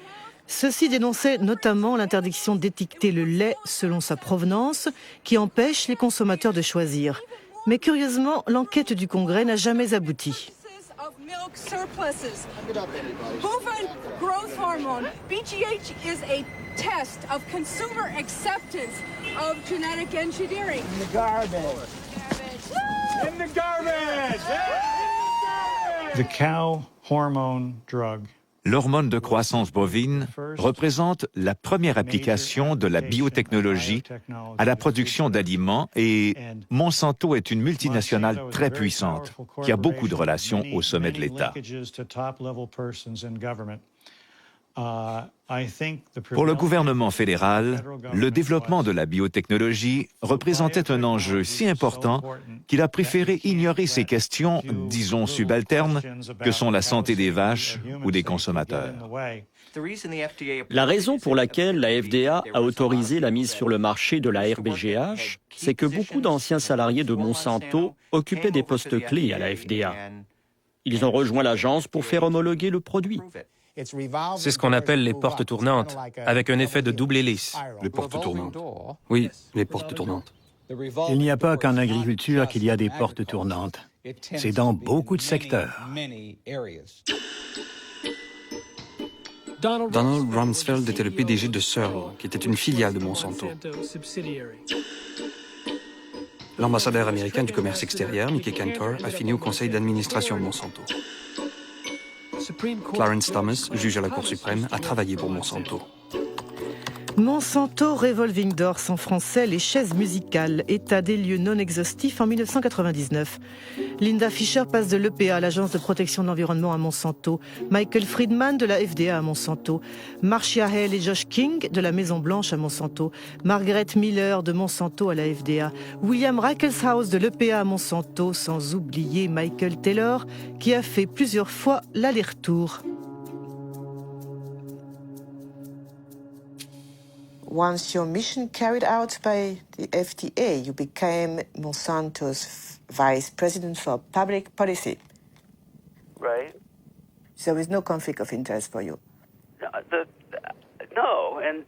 Ceux-ci dénonçaient notamment l'interdiction d'étiqueter le lait selon sa provenance, qui empêche les consommateurs de choisir. Mais curieusement, l'enquête du Congrès n'a jamais abouti. Bovine growth hormone, BGH, is a test of consumer acceptance of genetic engineering. In the garbage. In the garbage! The cow hormone drug. L'hormone de croissance bovine représente la première application de la biotechnologie à la production d'aliments et Monsanto est une multinationale très puissante qui a beaucoup de relations au sommet de l'État. Pour le gouvernement fédéral, le développement de la biotechnologie représentait un enjeu si important qu'il a préféré ignorer ces questions, disons subalternes, que sont la santé des vaches ou des consommateurs. La raison pour laquelle la FDA a autorisé la mise sur le marché de la RBGH, c'est que beaucoup d'anciens salariés de Monsanto occupaient des postes clés à la FDA. Ils ont rejoint l'agence pour faire homologuer le produit. C'est ce qu'on appelle les portes tournantes, avec un effet de double hélice. Les portes tournantes. Oui, les portes tournantes. Il n'y a pas qu'en agriculture qu'il y a des portes tournantes. C'est dans beaucoup de secteurs. Donald Rumsfeld était le PDG de Searle, qui était une filiale de Monsanto. L'ambassadeur américain du commerce extérieur, Mickey Cantor, a fini au conseil d'administration de Monsanto. Clarence Thomas, juge à la Cour suprême, a travaillé pour Monsanto. Monsanto Revolving Doors, en français Les chaises musicales, état des lieux non exhaustif en 1999. Linda Fisher passe de l'EPA, l'Agence de protection de l'environnement, à Monsanto. Michael Friedman de la FDA à Monsanto. Marcia Hale et Josh King de la Maison Blanche à Monsanto. Margaret Miller de Monsanto à la FDA. William Rickelshaus de l'EPA à Monsanto, sans oublier Michael Taylor qui a fait plusieurs fois l'aller-retour. Once your mission carried out by the FDA, you became Monsanto's vice president for public policy. Right. So there is no conflict of interest for you. No, and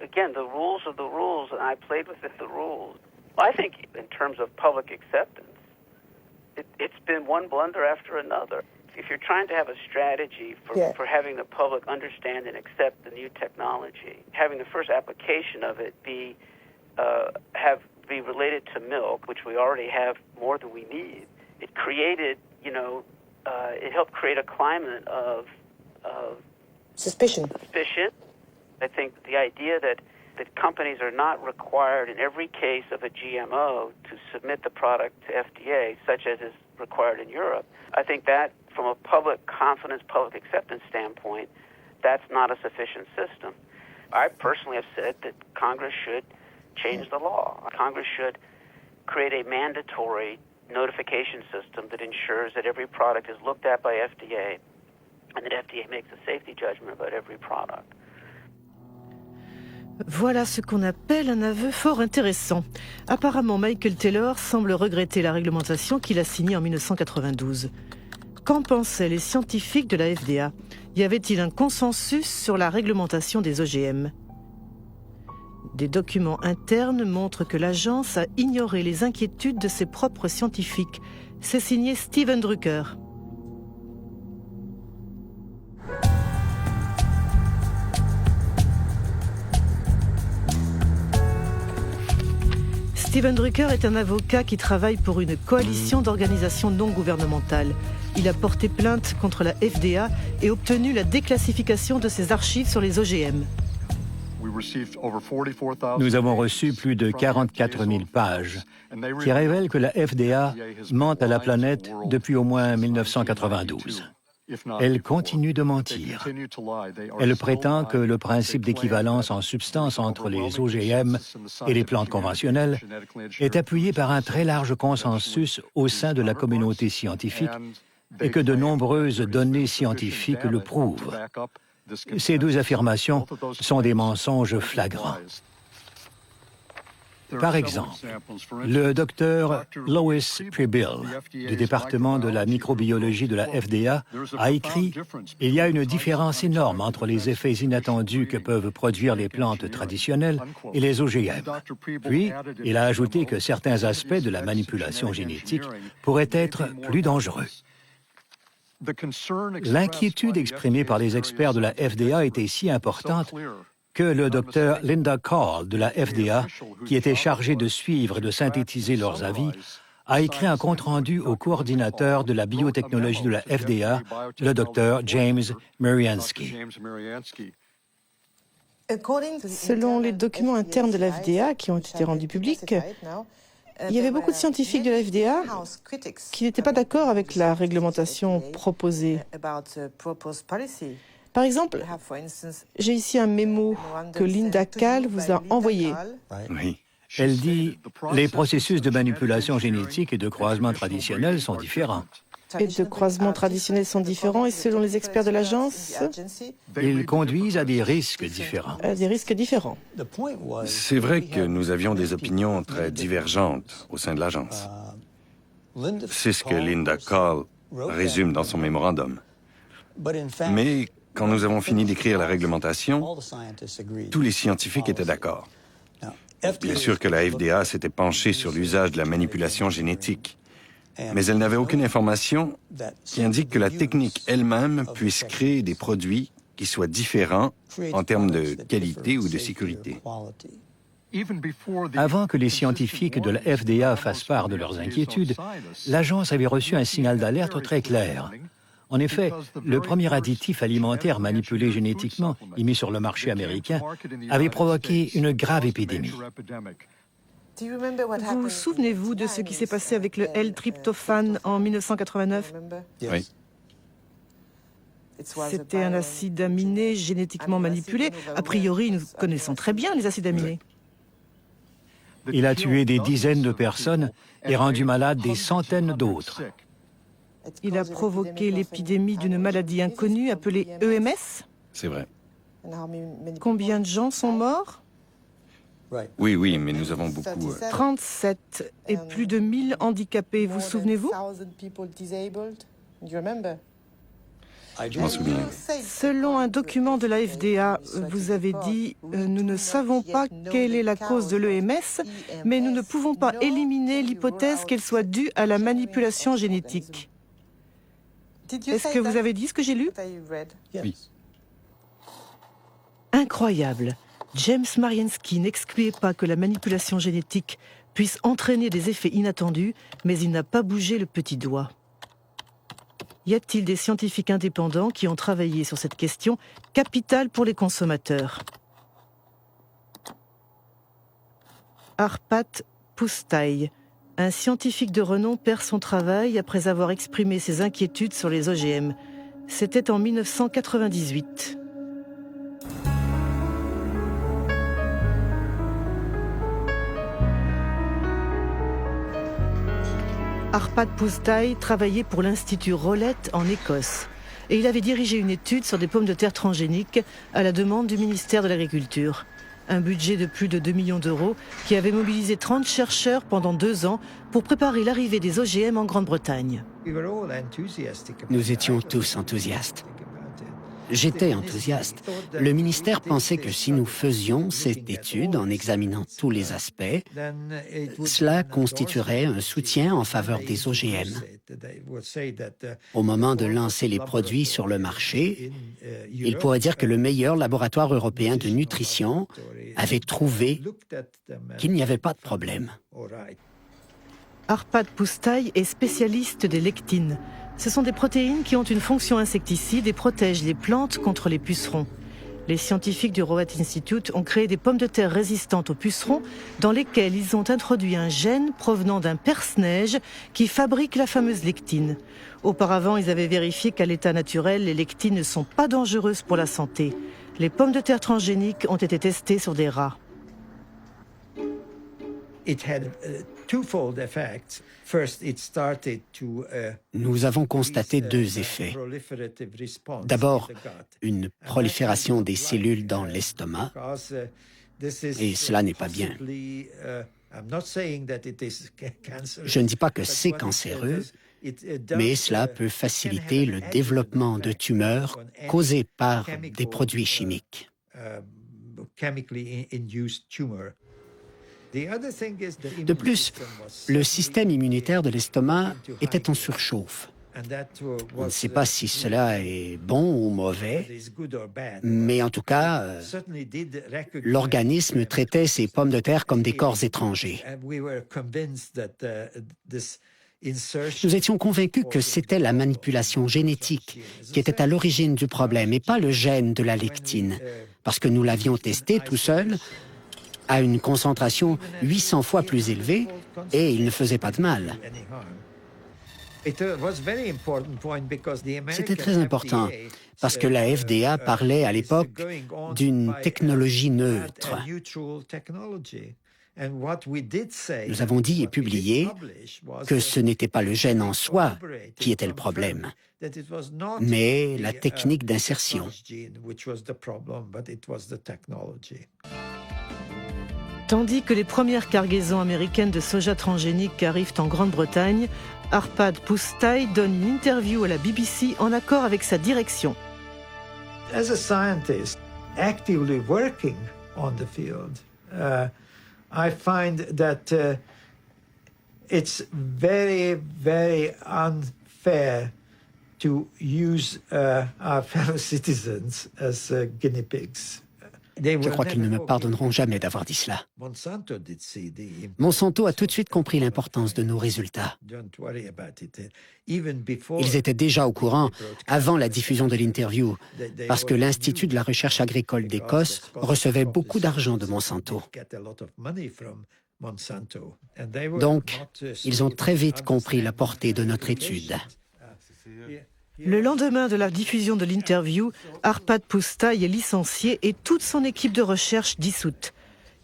again, the rules are the rules, and I played within the rules. I think in terms of public acceptance, it's been one blunder after another. If you're trying to have a strategy for having the public understand and accept the new technology, having the first application of it be related to milk, which we already have more than we need, it created, it helped create a climate of suspicion. I think the idea that companies are not required in every case of a GMO to submit the product to FDA, such as is required in Europe, I think that from a public confidence, public acceptance standpoint, that's not a sufficient system. I personally have said that Congress should change the law. Congress should create a mandatory notification system that ensures that every product is looked at by FDA and that FDA makes a safety judgment about every product. Voilà ce qu'on appelle un aveu fort intéressant. Apparemment, Michael Taylor semble regretter la réglementation qu'il a signée en 1992. Qu'en pensaient les scientifiques de la FDA? Y avait-il un consensus sur la réglementation des OGM? Des documents internes montrent que l'agence a ignoré les inquiétudes de ses propres scientifiques. C'est signé Steven Drucker. Steven Drucker est un avocat qui travaille pour une coalition d'organisations non gouvernementales. Il a porté plainte contre la FDA et obtenu la déclassification de ses archives sur les OGM. Nous avons reçu plus de 44 000 pages qui révèlent que la FDA ment à la planète depuis au moins 1992. Elle continue de mentir. Elle prétend que le principe d'équivalence en substance entre les OGM et les plantes conventionnelles est appuyé par un très large consensus au sein de la communauté scientifique et que de nombreuses données scientifiques le prouvent. Ces deux affirmations sont des mensonges flagrants. Par exemple, le docteur Lois Prebill du département de la microbiologie de la FDA a écrit « Il y a une différence énorme entre les effets inattendus que peuvent produire les plantes traditionnelles et les OGM. » Puis, il a ajouté que certains aspects de la manipulation génétique pourraient être plus dangereux. L'inquiétude exprimée par les experts de la FDA était si importante que le docteur Linda Call de la FDA, qui était chargé de suivre et de synthétiser leurs avis, a écrit un compte-rendu au coordinateur de la biotechnologie de la FDA, le docteur James Mariansky. Selon les documents internes de la FDA qui ont été rendus publics, il y avait beaucoup de scientifiques de la FDA qui n'étaient pas d'accord avec la réglementation proposée. Par exemple, j'ai ici un mémo que Linda Call vous a envoyé. Oui. Elle dit « Les processus de manipulation génétique et de croisement traditionnel sont différents. et de croisements traditionnels sont différents et selon les experts de l'agence, Ils conduisent à des risques différents. des risques différents. C'est vrai que nous avions des opinions très divergentes au sein de l'agence. C'est ce que Linda Call résume dans son mémorandum. Mais quand nous avons fini d'écrire la réglementation, tous les scientifiques étaient d'accord. Bien sûr que la FDA s'était penchée sur l'usage de la manipulation génétique, mais elle n'avait aucune information qui indique que la technique elle-même puisse créer des produits qui soient différents en termes de qualité ou de sécurité. Avant que les scientifiques de la FDA fassent part de leurs inquiétudes, l'agence avait reçu un signal d'alerte très clair. En effet, le premier additif alimentaire manipulé génétiquement et mis sur le marché américain avait provoqué une grave épidémie. Vous souvenez-vous de ce qui s'est passé avec le L-tryptophane en 1989? Oui. C'était un acide aminé génétiquement manipulé. A priori, nous connaissons très bien les acides aminés. Il a tué des dizaines de personnes et rendu malades des centaines d'autres. Il a provoqué l'épidémie d'une maladie inconnue appelée EMS. C'est vrai. Combien de gens sont morts? Oui, mais nous avons beaucoup... 37 et plus de 1000 handicapés, vous souvenez-vous? Je m'en souviens. Selon un document de la FDA, vous avez dit « Nous ne savons pas quelle est la cause de l'EMS, mais nous ne pouvons pas éliminer l'hypothèse qu'elle soit due à la manipulation génétique ». Est-ce que vous avez dit ce que j'ai lu? Oui. Incroyable. James Mariensky n'excluait pas que la manipulation génétique puisse entraîner des effets inattendus, mais il n'a pas bougé le petit doigt. Y a-t-il des scientifiques indépendants qui ont travaillé sur cette question capitale pour les consommateurs? Arpat Pusztai, un scientifique de renom, perd son travail après avoir exprimé ses inquiétudes sur les OGM. C'était en 1998. Arpat Pusztai travaillait pour l'Institut Rowlett en Écosse et il avait dirigé une étude sur des pommes de terre transgéniques à la demande du ministère de l'Agriculture. Un budget de plus de 2 millions d'euros qui avait mobilisé 30 chercheurs pendant 2 ans pour préparer l'arrivée des OGM en Grande-Bretagne. Nous étions tous enthousiastes. J'étais enthousiaste. Le ministère pensait que si nous faisions cette étude en examinant tous les aspects, cela constituerait un soutien en faveur des OGM. Au moment de lancer les produits sur le marché, il pourrait dire que le meilleur laboratoire européen de nutrition avait trouvé qu'il n'y avait pas de problème. Arpat Pusztai est spécialiste des lectines. Ce sont des protéines qui ont une fonction insecticide et protègent les plantes contre les pucerons. Les scientifiques du Rowlett Institute ont créé des pommes de terre résistantes aux pucerons dans lesquelles ils ont introduit un gène provenant d'un perce-neige qui fabrique la fameuse lectine. Auparavant, ils avaient vérifié qu'à l'état naturel, les lectines ne sont pas dangereuses pour la santé. Les pommes de terre transgéniques ont été testées sur des rats. Nous avons constaté 2 effets. D'abord, une prolifération des cellules dans l'estomac, et cela n'est pas bien. Je ne dis pas que c'est cancéreux, mais cela peut faciliter le développement de tumeurs causées par des produits chimiques. De plus, le système immunitaire de l'estomac était en surchauffe. On ne sait pas si cela est bon ou mauvais, mais en tout cas, l'organisme traitait ces pommes de terre comme des corps étrangers. Nous étions convaincus que c'était la manipulation génétique qui était à l'origine du problème et pas le gène de la lectine, parce que nous l'avions testé tout seul à une concentration 800 fois plus élevée et il ne faisait pas de mal. C'était très important parce que la FDA parlait à l'époque d'une technologie neutre. Nous avons dit et publié que ce n'était pas le gène en soi qui était le problème, mais la technique d'insertion. Tandis que les premières cargaisons américaines de soja transgénique arrivent en Grande-Bretagne, Arpad Pusztai donne une interview à la BBC en accord avec sa direction. As a scientist actively working on the field, I find that it's very, very unfair to use our fellow citizens as guinea pigs. Je crois qu'ils ne me pardonneront jamais d'avoir dit cela. Monsanto a tout de suite compris l'importance de nos résultats. Ils étaient déjà au courant avant la diffusion de l'interview, parce que l'Institut de la recherche agricole d'Écosse recevait beaucoup d'argent de Monsanto. Donc, ils ont très vite compris la portée de notre étude. Le lendemain de la diffusion de l'interview, Arpad Pusztai est licencié et toute son équipe de recherche dissoute.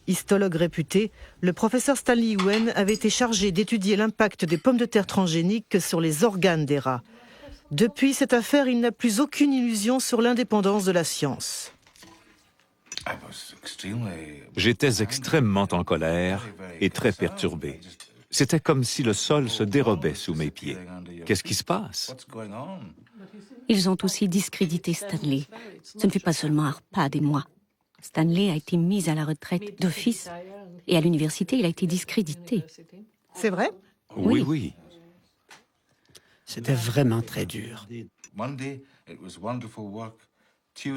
Histologue réputé, le professeur Stanley Yuen avait été chargé d'étudier l'impact des pommes de terre transgéniques sur les organes des rats. Depuis cette affaire, il n'a plus aucune illusion sur l'indépendance de la science. J'étais extrêmement en colère et très perturbé. C'était comme si le sol se dérobait sous mes pieds. Qu'est-ce qui se passe? Ils ont aussi discrédité Stanley. Ce ne fut pas seulement Arpad et moi. Stanley a été mis à la retraite d'office et à l'université, il a été discrédité. C'est vrai? Oui, oui. C'était vraiment très dur.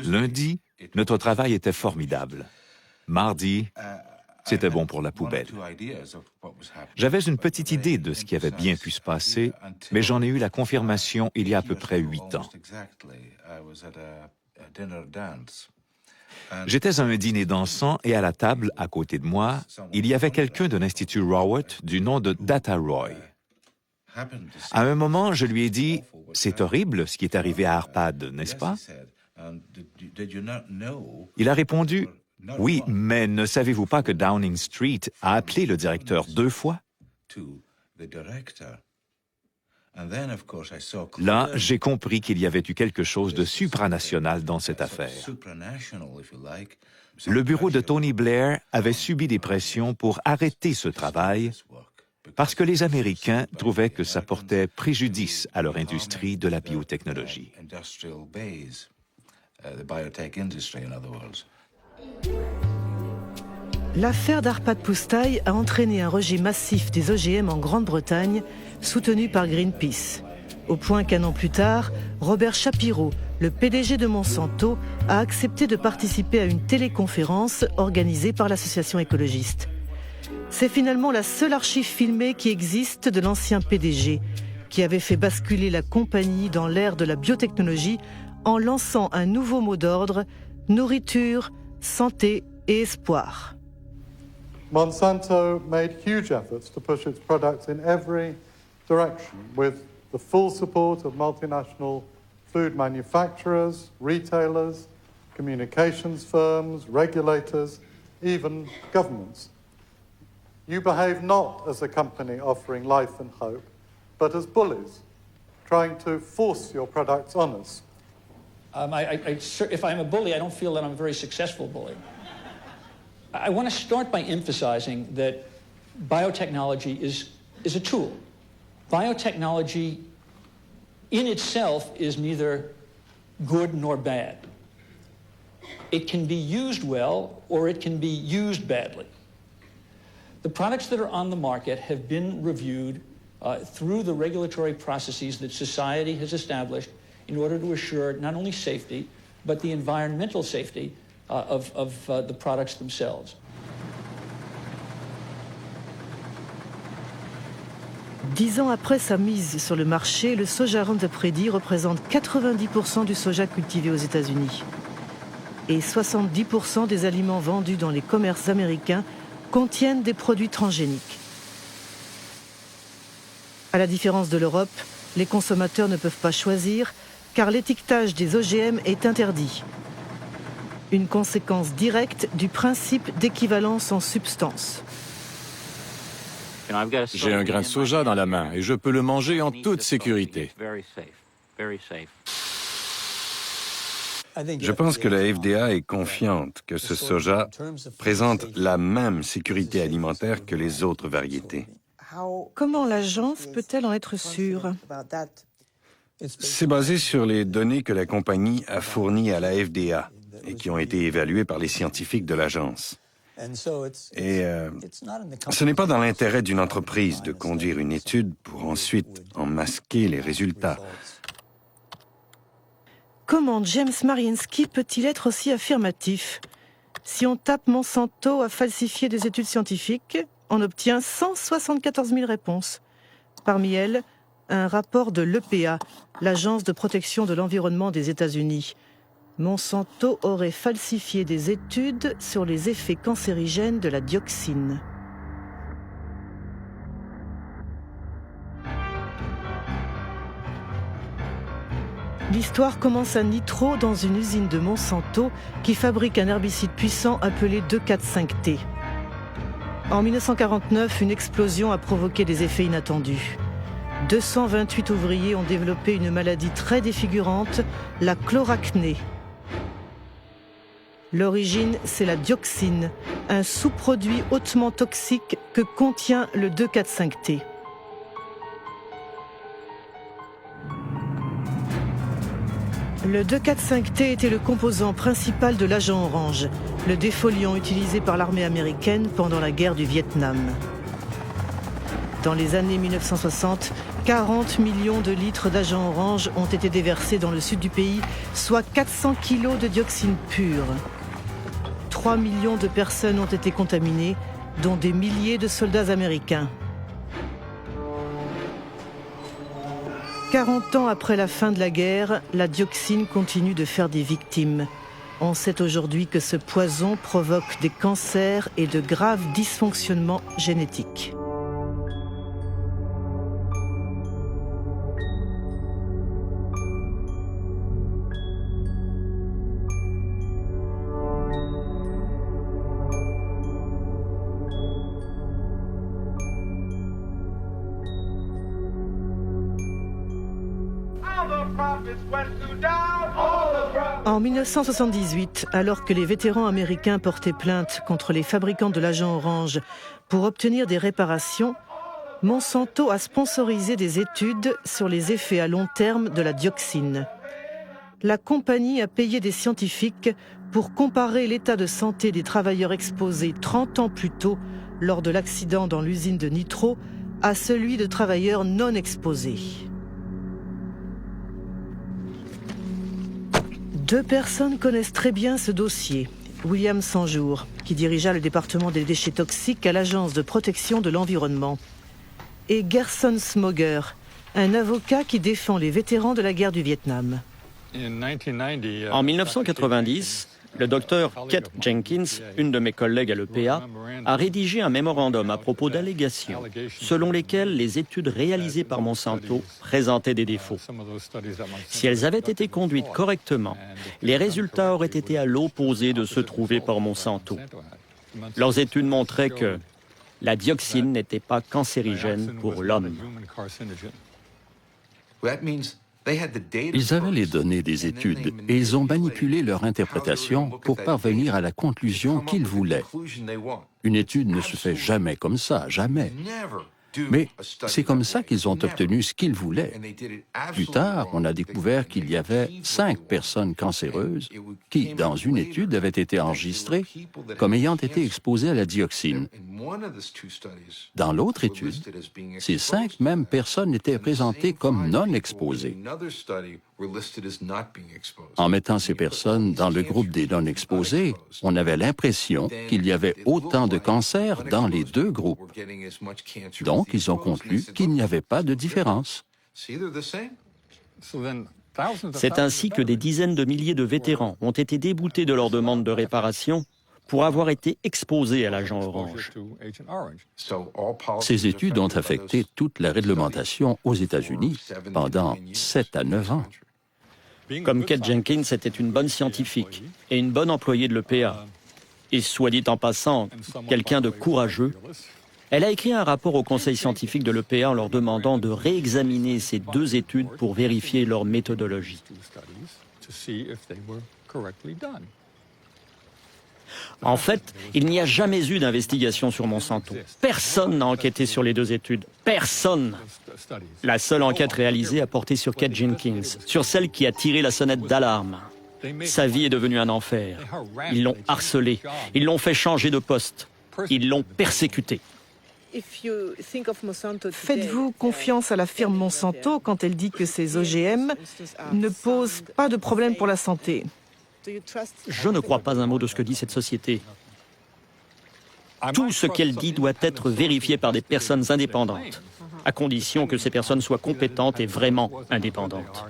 Lundi, notre travail était formidable. Mardi, c'était bon pour la poubelle. J'avais une petite idée de ce qui avait bien pu se passer, mais j'en ai eu la confirmation il y a à peu près 8 ans. J'étais à un dîner dansant et à la table, à côté de moi, il y avait quelqu'un de l'Institut Rowett du nom de Data Roy. À un moment, je lui ai dit « C'est horrible ce qui est arrivé à Arpad, n'est-ce pas? » Il a répondu « Oui, mais ne savez-vous pas que Downing Street a appelé le directeur 2 fois? » Là, j'ai compris qu'il y avait eu quelque chose de supranational dans cette affaire. Le bureau de Tony Blair avait subi des pressions pour arrêter ce travail parce que les Américains trouvaient que ça portait préjudice à leur industrie de la biotechnologie. L'affaire d'Arpad Pusztai a entraîné un rejet massif des OGM en Grande-Bretagne, soutenu par Greenpeace. Au point qu'un an plus tard, Robert Shapiro, le PDG de Monsanto, a accepté de participer à une téléconférence organisée par l'association écologiste. C'est finalement la seule archive filmée qui existe de l'ancien PDG, qui avait fait basculer la compagnie dans l'ère de la biotechnologie en lançant un nouveau mot d'ordre, nourriture, santé et espoir. Monsanto made huge efforts to push its products in every direction with the full support of multinational food manufacturers, retailers, communications firms, regulators, even governments. You behave not as a company offering life and hope, but as bullies, trying to force your products on us. If I'm a bully, I don't feel that I'm a very successful bully. I want to start by emphasizing that biotechnology is a tool. Biotechnology in itself is neither good nor bad. It can be used well or it can be used badly. The products that are on the market have been reviewed through the regulatory processes that society has established in order to assure not only safety, but the environmental safety of the products themselves. Dix ans après sa mise sur le marché, le soja Roundup Ready représente 90% du soja cultivé aux États-Unis. Et 70% des aliments vendus dans les commerces américains contiennent des produits transgéniques. À la différence de l'Europe, les consommateurs ne peuvent pas choisir car l'étiquetage des OGM est interdit. Une conséquence directe du principe d'équivalence en substance. J'ai un grain de soja dans la main et je peux le manger en toute sécurité. Je pense que la FDA est confiante que ce soja présente la même sécurité alimentaire que les autres variétés. Comment l'agence peut-elle en être sûre? C'est basé sur les données que la compagnie a fournies à la FDA et qui ont été évaluées par les scientifiques de l'agence. Et ce n'est pas dans l'intérêt d'une entreprise de conduire une étude pour ensuite en masquer les résultats. Comment James Mariinsky peut-il être aussi affirmatif? Si on tape Monsanto a falsifié des études scientifiques, on obtient 174 000 réponses. Parmi elles, un rapport de l'EPA, l'Agence de protection de l'environnement des États-Unis. Monsanto aurait falsifié des études sur les effets cancérigènes de la dioxine. L'histoire commence à Nitro, dans une usine de Monsanto qui fabrique un herbicide puissant appelé 2,4,5-T. En 1949, une explosion a provoqué des effets inattendus. 228 ouvriers ont développé une maladie très défigurante, la chloracné. L'origine, c'est la dioxine, un sous-produit hautement toxique que contient le 2,4,5-T. Le 2,4,5-T était le composant principal de l'agent orange, le défoliant utilisé par l'armée américaine pendant la guerre du Vietnam. Dans les années 1960, 40 millions de litres d'agent orange ont été déversés dans le sud du pays, soit 400 kilos de dioxine pure. 3 millions de personnes ont été contaminées, dont des milliers de soldats américains. 40 ans après la fin de la guerre, la dioxine continue de faire des victimes. On sait aujourd'hui que ce poison provoque des cancers et de graves dysfonctionnements génétiques. En 1978, alors que les vétérans américains portaient plainte contre les fabricants de l'agent orange pour obtenir des réparations, Monsanto a sponsorisé des études sur les effets à long terme de la dioxine. La compagnie a payé des scientifiques pour comparer l'état de santé des travailleurs exposés 30 ans plus tôt lors de l'accident dans l'usine de Nitro à celui de travailleurs non exposés. 2 personnes connaissent très bien ce dossier. William Sanjour, qui dirigea le département des déchets toxiques à l'Agence de protection de l'environnement, et Gerson Smoger, un avocat qui défend les vétérans de la guerre du Vietnam. En 1990, le docteur Kate Jenkins, une de mes collègues à l'EPA, a rédigé un mémorandum à propos d'allégations selon lesquelles les études réalisées par Monsanto présentaient des défauts. Si elles avaient été conduites correctement, les résultats auraient été à l'opposé de ceux trouvés par Monsanto. Leurs études montraient que la dioxine n'était pas cancérigène pour l'homme. Ils avaient les données des études et ils ont manipulé leur interprétation pour parvenir à la conclusion qu'ils voulaient. Une étude ne se fait jamais comme ça, jamais. Mais c'est comme ça qu'ils ont obtenu ce qu'ils voulaient. Plus tard, on a découvert qu'il y avait 5 personnes cancéreuses qui, dans une étude, avaient été enregistrées comme ayant été exposées à la dioxine. Dans l'autre étude, ces 5 mêmes personnes étaient présentées comme non exposées. En mettant ces personnes dans le groupe des non exposés, on avait l'impression qu'il y avait autant de cancers dans les 2 groupes. Donc, ils ont conclu qu'il n'y avait pas de différence. C'est ainsi que des dizaines de milliers de vétérans ont été déboutés de leur demande de réparation pour avoir été exposés à l'agent orange. Ces études ont affecté toute la réglementation aux États-Unis pendant 7 à 9 ans. Comme Kate Jenkins était une bonne scientifique et une bonne employée de l'EPA, et soit dit en passant, quelqu'un de courageux, Elle a écrit un rapport au conseil scientifique de l'EPA en leur demandant de réexaminer ces 2 études pour vérifier leur méthodologie. En fait, il n'y a jamais eu d'investigation sur Monsanto. Personne n'a enquêté sur les 2 études. Personne. La seule enquête réalisée a porté sur Kate Jenkins, sur celle qui a tiré la sonnette d'alarme. Sa vie est devenue un enfer. Ils l'ont harcelée. Ils l'ont fait changer de poste. Ils l'ont persécutée. Faites-vous confiance à la firme Monsanto quand elle dit que ces OGM ne posent pas de problème pour la santé? Je ne crois pas un mot de ce que dit cette société. Tout ce qu'elle dit doit être vérifié par des personnes indépendantes, à condition que ces personnes soient compétentes et vraiment indépendantes.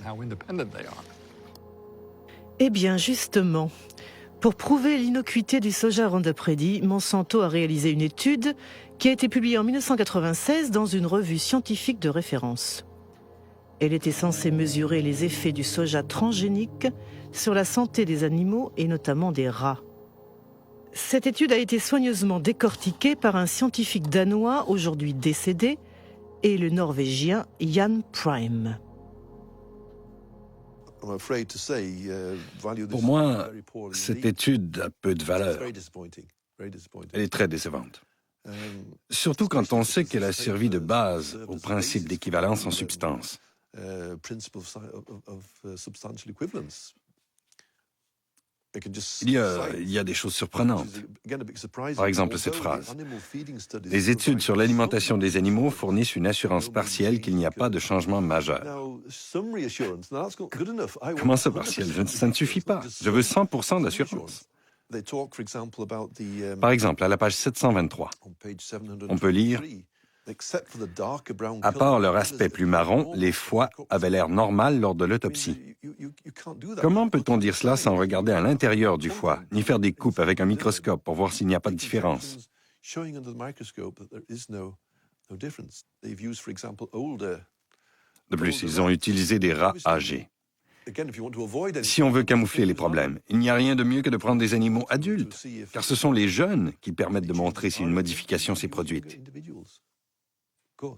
Eh bien, justement, pour prouver l'innocuité du soja Roundup Ready, Monsanto a réalisé une étude qui a été publiée en 1996 dans une revue scientifique de référence. Elle était censée mesurer les effets du soja transgénique sur la santé des animaux et notamment des rats. Cette étude a été soigneusement décortiquée par un scientifique danois aujourd'hui décédé et le norvégien Jan Prime. Pour moi, cette étude a peu de valeur. Elle est très décevante. Surtout quand on sait qu'elle a servi de base au principe d'équivalence en substance. Il y a des choses surprenantes. Par exemple, cette phrase. Les études sur l'alimentation des animaux fournissent une assurance partielle qu'il n'y a pas de changement majeur. Comment ça partiel? Ça ne suffit pas. Je veux 100% d'assurance. Par exemple, à la page 723, on peut lire « À part leur aspect plus marron, les foies avaient l'air normal lors de l'autopsie. » Comment peut-on dire cela sans regarder à l'intérieur du foie, ni faire des coupes avec un microscope pour voir s'il n'y a pas de différence? De plus, ils ont utilisé des rats âgés. Si on veut camoufler les problèmes, il n'y a rien de mieux que de prendre des animaux adultes, car ce sont les jeunes qui permettent de montrer si une modification s'est produite. On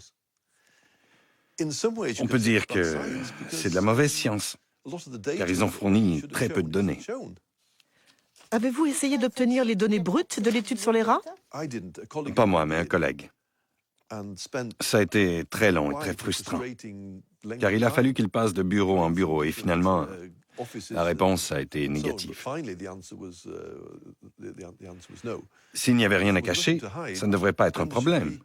peut dire que c'est de la mauvaise science, car ils ont fourni très peu de données. Avez-vous essayé d'obtenir les données brutes de l'étude sur les rats? Pas moi, mais un collègue. Ça a été très long et très frustrant, car il a fallu qu'il passe de bureau en bureau, et finalement, la réponse a été négative. S'il n'y avait rien à cacher, ça ne devrait pas être un problème.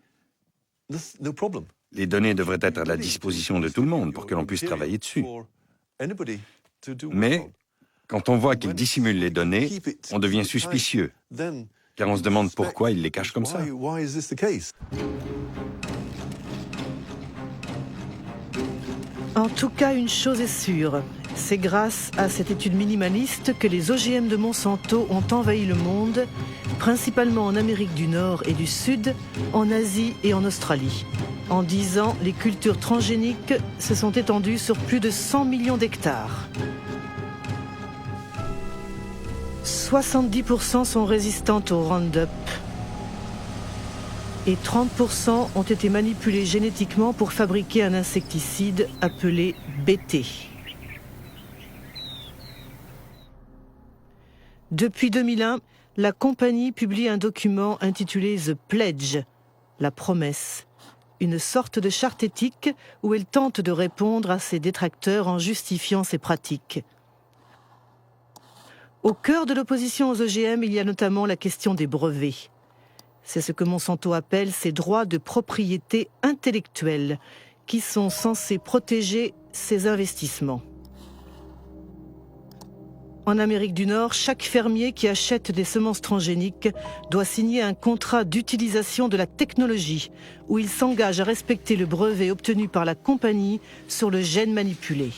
Les données devraient être à la disposition de tout le monde pour que l'on puisse travailler dessus. Mais quand on voit qu'ils dissimulent les données, on devient suspicieux, car on se demande pourquoi ils les cachent comme ça. En tout cas, une chose est sûre, c'est grâce à cette étude minimaliste que les OGM de Monsanto ont envahi le monde, principalement en Amérique du Nord et du Sud, en Asie et en Australie. En 10 ans, les cultures transgéniques se sont étendues sur plus de 100 millions d'hectares. 70% sont résistantes au Roundup et 30% ont été manipulés génétiquement pour fabriquer un insecticide appelé BT. Depuis 2001, la compagnie publie un document intitulé The Pledge, la promesse, une sorte de charte éthique où elle tente de répondre à ses détracteurs en justifiant ses pratiques. Au cœur de l'opposition aux OGM, il y a notamment la question des brevets. C'est ce que Monsanto appelle ses droits de propriété intellectuelle, qui sont censés protéger ses investissements. En Amérique du Nord, chaque fermier qui achète des semences transgéniques doit signer un contrat d'utilisation de la technologie, où il s'engage à respecter le brevet obtenu par la compagnie sur le gène manipulé.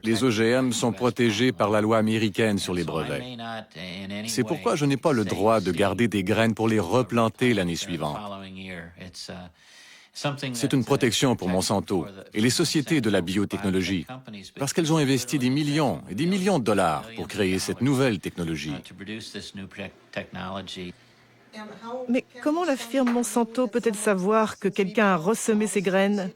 Les OGM sont protégés par la loi américaine sur les brevets. C'est pourquoi je n'ai pas le droit de garder des graines pour les replanter l'année suivante. C'est une protection pour Monsanto et les sociétés de la biotechnologie, parce qu'elles ont investi des millions et des millions de dollars pour créer cette nouvelle technologie. Mais comment la firme Monsanto peut-elle savoir que quelqu'un a ressemé ses graines?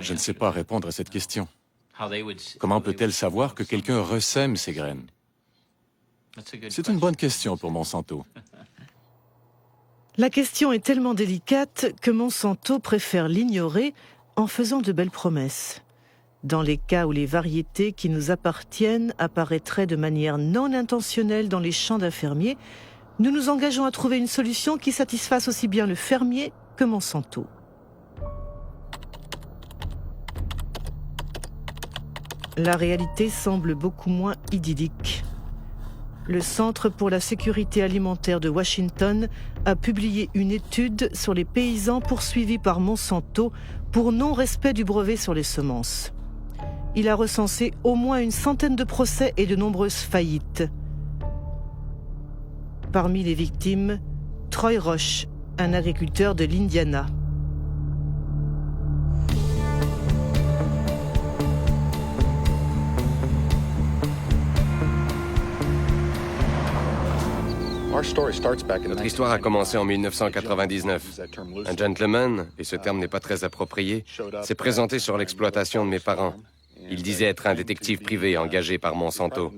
Je ne sais pas répondre à cette question. Comment peut-elle savoir que quelqu'un ressème ses graines? C'est une bonne question pour Monsanto. La question est tellement délicate que Monsanto préfère l'ignorer en faisant de belles promesses. Dans les cas où les variétés qui nous appartiennent apparaîtraient de manière non intentionnelle dans les champs d'un fermier, nous nous engageons à trouver une solution qui satisfasse aussi bien le fermier que Monsanto. La réalité semble beaucoup moins idyllique. Le Centre pour la sécurité alimentaire de Washington a publié une étude sur les paysans poursuivis par Monsanto pour non-respect du brevet sur les semences. Il a recensé au moins une centaine de procès et de nombreuses faillites. Parmi les victimes, Troy Roche, un agriculteur de l'Indiana. Notre histoire a commencé en 1999. Un gentleman, et ce terme n'est pas très approprié, s'est présenté sur l'exploitation de mes parents. Il disait être un détective privé engagé par Monsanto.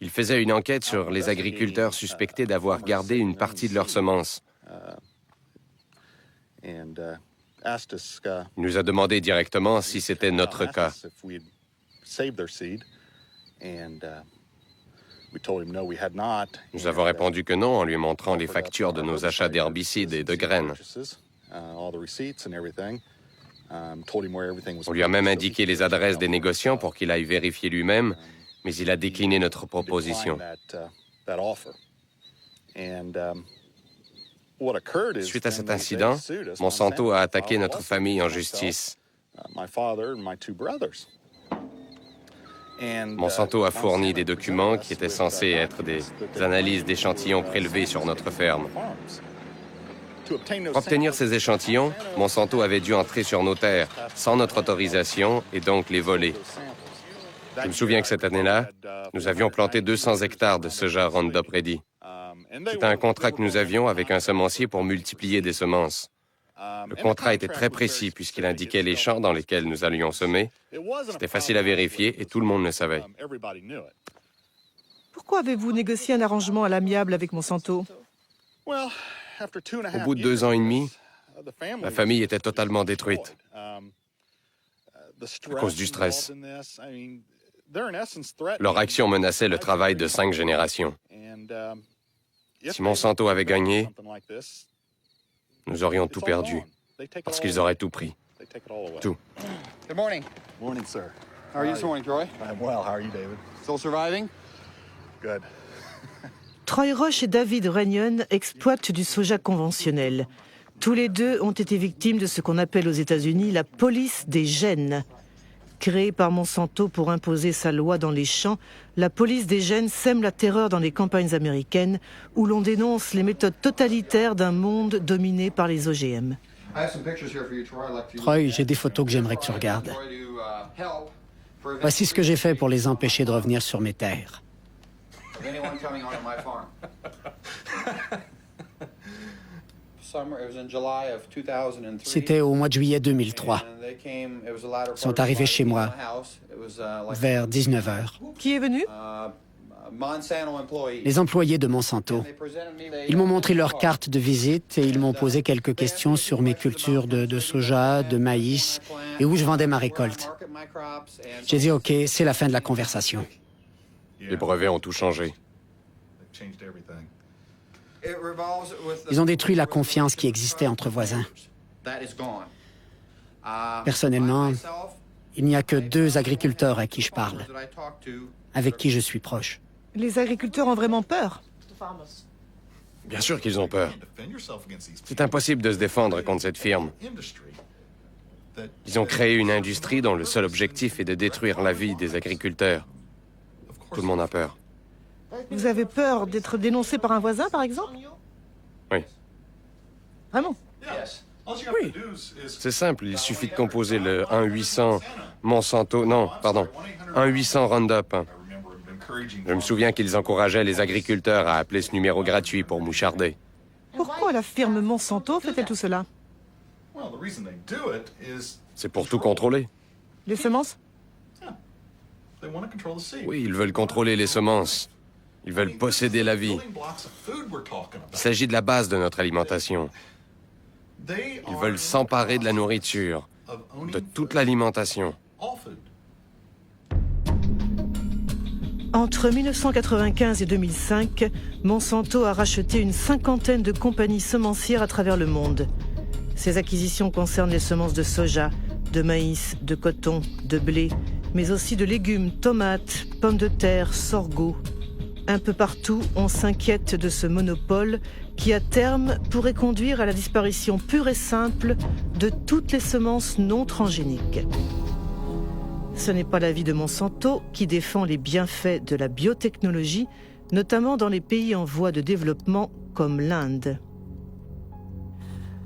Il faisait une enquête sur les agriculteurs suspectés d'avoir gardé une partie de leurs semences. Il nous a demandé directement si c'était notre cas. Nous avons répondu que non en lui montrant les factures de nos achats d'herbicides et de graines. On lui a même indiqué les adresses des négociants pour qu'il aille vérifier lui-même, mais il a décliné notre proposition. Suite à cet incident, Monsanto a attaqué notre famille en justice. Monsanto a fourni des documents qui étaient censés être des analyses d'échantillons prélevés sur notre ferme. Pour obtenir ces échantillons, Monsanto avait dû entrer sur nos terres sans notre autorisation et donc les voler. Je me souviens que cette année-là, nous avions planté 200 hectares de soja Roundup Ready. C'était un contrat que nous avions avec un semencier pour multiplier des semences. Le contrat était très précis puisqu'il indiquait les champs dans lesquels nous allions semer. C'était facile à vérifier et tout le monde le savait. Pourquoi avez-vous négocié un arrangement à l'amiable avec Monsanto? Au bout de 2 ans et demi, la famille était totalement détruite à cause du stress. Leur action menaçait le travail de 5 générations. Si Monsanto avait gagné, nous aurions tout perdu, parce qu'ils auraient tout pris. Tout. Good morning. Morning, sir. How are you this morning, Troy? I'm well. How are you, David? Still surviving? Good. Troy Roche et David Runyon exploitent du soja conventionnel. Tous les deux ont été victimes de ce qu'on appelle aux États-Unis la police des gènes. Créée par Monsanto pour imposer sa loi dans les champs, la police des gènes sème la terreur dans les campagnes américaines où l'on dénonce les méthodes totalitaires d'un monde dominé par les OGM. Troy, j'ai des photos que j'aimerais que tu regardes. Voici ce que j'ai fait pour les empêcher de revenir sur mes terres. C'était au mois de juillet 2003. Ils sont arrivés chez moi vers 19h. Qui est venu? Les employés de Monsanto. Ils m'ont montré leur carte de visite et ils m'ont posé quelques questions sur mes cultures de soja, de maïs et où je vendais ma récolte. J'ai dit OK, c'est la fin de la conversation. Les brevets ont tout changé. Ils ont détruit la confiance qui existait entre voisins. Personnellement, il n'y a que 2 agriculteurs à qui je parle, avec qui je suis proche. Les agriculteurs ont vraiment peur? Bien sûr qu'ils ont peur. C'est impossible de se défendre contre cette firme. Ils ont créé une industrie dont le seul objectif est de détruire la vie des agriculteurs. Tout le monde a peur. Vous avez peur d'être dénoncé par un voisin, par exemple? Oui. Vraiment? Oui. C'est simple, il suffit de composer le 1-800 Monsanto... Non, pardon, 1-800 Roundup. Je me souviens qu'ils encourageaient les agriculteurs à appeler ce numéro gratuit pour moucharder. Pourquoi la firme Monsanto fait-elle tout cela? C'est pour tout contrôler. Les semences? Oui, ils veulent contrôler les semences. Ils veulent posséder la vie. Il s'agit de la base de notre alimentation. Ils veulent s'emparer de la nourriture, de toute l'alimentation. Entre 1995 et 2005, Monsanto a racheté une cinquantaine de compagnies semencières à travers le monde. Ces acquisitions concernent les semences de soja, de maïs, de coton, de blé, mais aussi de légumes, tomates, pommes de terre, sorgho. Un peu partout, on s'inquiète de ce monopole qui, à terme, pourrait conduire à la disparition pure et simple de toutes les semences non transgéniques. Ce n'est pas l'avis de Monsanto qui défend les bienfaits de la biotechnologie, notamment dans les pays en voie de développement comme l'Inde.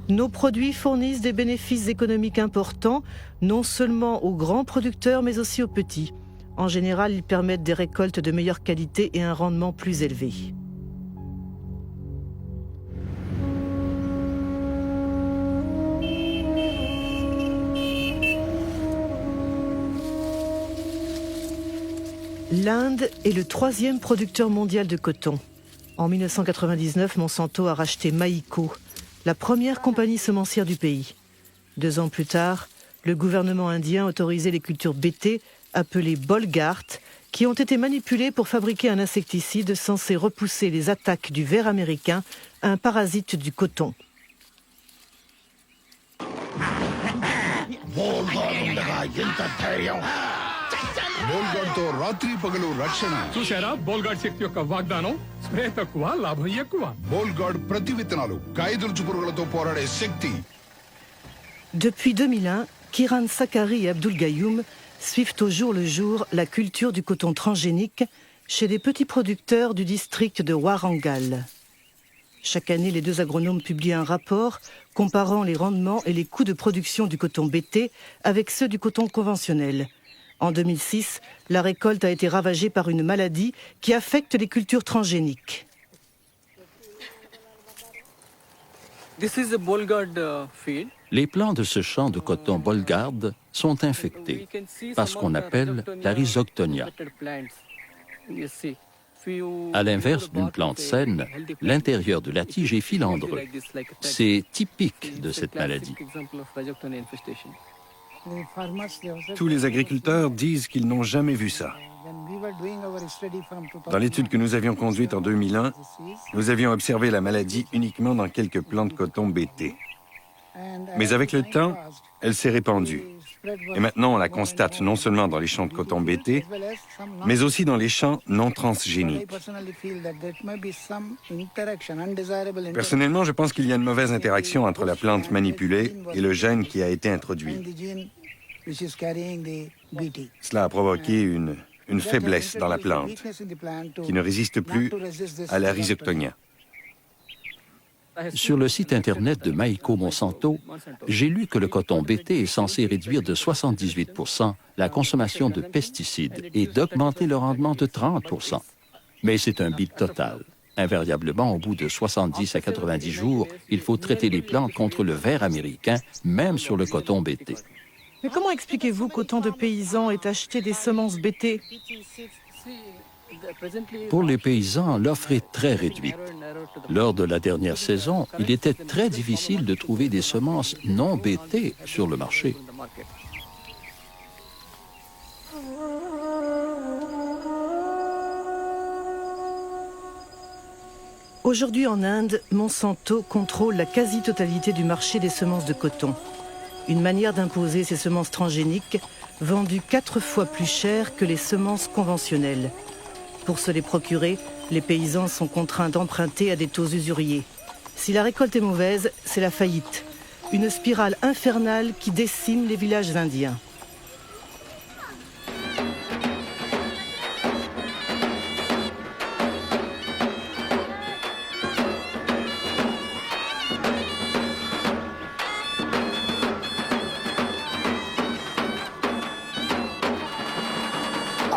Nos produits fournissent des bénéfices économiques importants, non seulement aux grands producteurs, mais aussi aux petits. En général, ils permettent des récoltes de meilleure qualité et un rendement plus élevé. L'Inde est le 3e producteur mondial de coton. En 1999, Monsanto a racheté Maïko, la première compagnie semencière du pays. 2 ans plus tard, le gouvernement indien autorisait les cultures BT, appelées Bollgard, qui ont été manipulées pour fabriquer un insecticide censé repousser les attaques du ver américain, un parasite du coton. Depuis 2001, Kiran Sakari et Abdul Gayoum suivent au jour le jour la culture du coton transgénique chez les petits producteurs du district de Warangal. Chaque année, les 2 agronomes publient un rapport comparant les rendements et les coûts de production du coton BT avec ceux du coton conventionnel. En 2006, la récolte a été ravagée par une maladie qui affecte les cultures transgéniques. Les plants de ce champ de coton Bollgard sont infectés par ce qu'on appelle la rhizoctonia. À l'inverse d'une plante saine, l'intérieur de la tige est filandreux. C'est typique de cette maladie. Tous les agriculteurs disent qu'ils n'ont jamais vu ça. Dans l'étude que nous avions conduite en 2001, nous avions observé la maladie uniquement dans quelques plants de coton BT. Mais avec le temps, elle s'est répandue. Et maintenant, on la constate non seulement dans les champs de coton BT, mais aussi dans les champs non transgéniques. Personnellement, je pense qu'il y a une mauvaise interaction entre la plante manipulée et le gène qui a été introduit. Cela a provoqué une faiblesse dans la plante qui ne résiste plus à la rhizoctonia. Sur le site Internet de Maïko Monsanto, j'ai lu que le coton BT est censé réduire de 78% la consommation de pesticides et d'augmenter le rendement de 30%. Mais c'est un bide total. Invariablement, au bout de 70 à 90 jours, il faut traiter les plantes contre le ver américain, même sur le coton BT. Mais comment expliquez-vous qu'autant de paysans aient acheté des semences BT? Pour les paysans, l'offre est très réduite. Lors de la dernière saison, il était très difficile de trouver des semences non BT sur le marché. Aujourd'hui en Inde, Monsanto contrôle la quasi-totalité du marché des semences de coton. Une manière d'imposer ces semences transgéniques vendues 4 fois plus cher que les semences conventionnelles. Pour se les procurer, les paysans sont contraints d'emprunter à des taux usuriers. Si la récolte est mauvaise, c'est la faillite. une spirale infernale qui décime les villages indiens.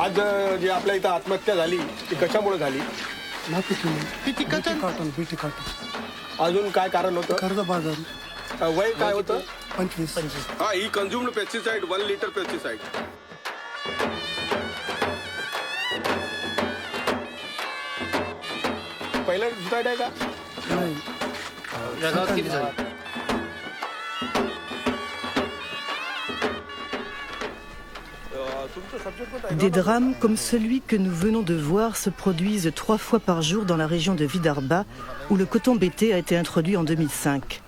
आज जी आपल्या इथं आत्महत्या झाली ती कशामुळे झाली अजून काय कारण होतं कर्जबाजारी वय काय होतं 25 हा ही कन्झ्युम्ड पेस्टिसाइड 1 लिटर पेस्टिसाइड पहिलं सुसाईड आहे का नाही जगात किती झाली Des drames comme celui que nous venons de voir se produisent 3 fois par jour dans la région de Vidarbha, où le coton BT a été introduit en 2005.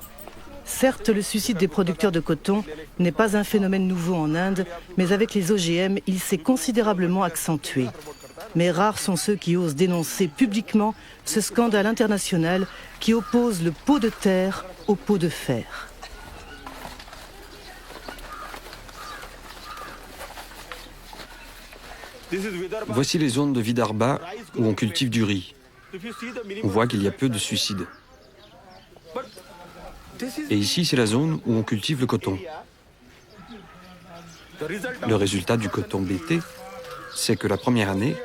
Certes, le suicide des producteurs de coton n'est pas un phénomène nouveau en Inde, mais avec les OGM, il s'est considérablement accentué. Mais rares sont ceux qui osent dénoncer publiquement ce scandale international qui oppose le pot de terre au pot de fer. Voici les zones de Vidarbha où on cultive du riz. On voit qu'il y a peu de suicides. Et ici, c'est la zone où on cultive le coton. Le résultat du coton BT, c'est que la première année,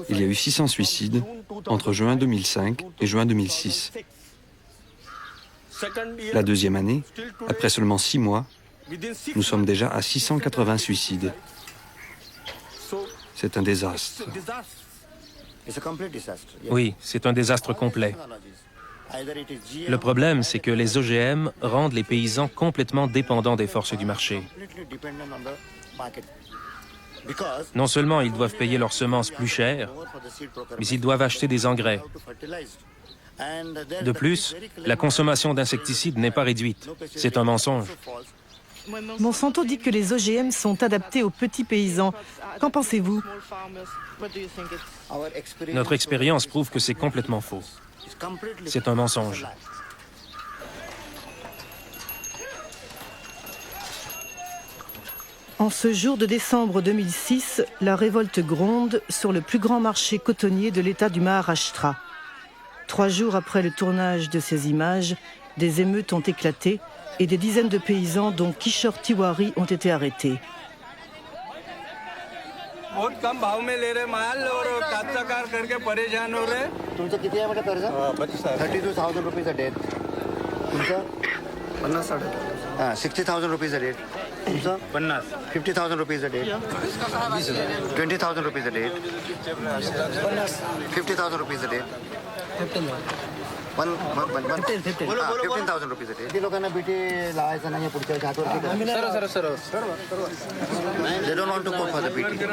il y a eu 600 suicides entre juin 2005 et juin 2006. La deuxième année, après seulement 6 mois, nous sommes déjà à 680 suicides. C'est un désastre. Oui, c'est un désastre complet. Le problème, c'est que les OGM rendent les paysans complètement dépendants des forces du marché. Non seulement ils doivent payer leurs semences plus chères, mais ils doivent acheter des engrais. De plus, la consommation d'insecticides n'est pas réduite. C'est un mensonge. Monsanto dit que les OGM sont adaptés aux petits paysans. Qu'en pensez-vous? Notre expérience prouve que c'est complètement faux. C'est un mensonge. En ce jour de décembre 2006, la révolte gronde sur le plus grand marché cotonnier de l'État du Maharashtra. 3 jours après le tournage de ces images, des émeutes ont éclaté et des dizaines de paysans, dont Kishore Tiwari, ont été arrêtés. बहुत कम भाव में ले रहे माल और काश्तकार करके परेशान हो रहे तुमचं किती आहे बेटा कर्ज 32,000 रुपीज अ डे तुमचं 50 हां 60,000 रुपीज अ डे तुमचं 50,000 rupees a day 20,000 rupees a day 50,000 rupees a day 15,000 rupees a day किती लोकांना बीटी लावायचं नाही पुढच्या हातवर sir they don't want to go for the BT.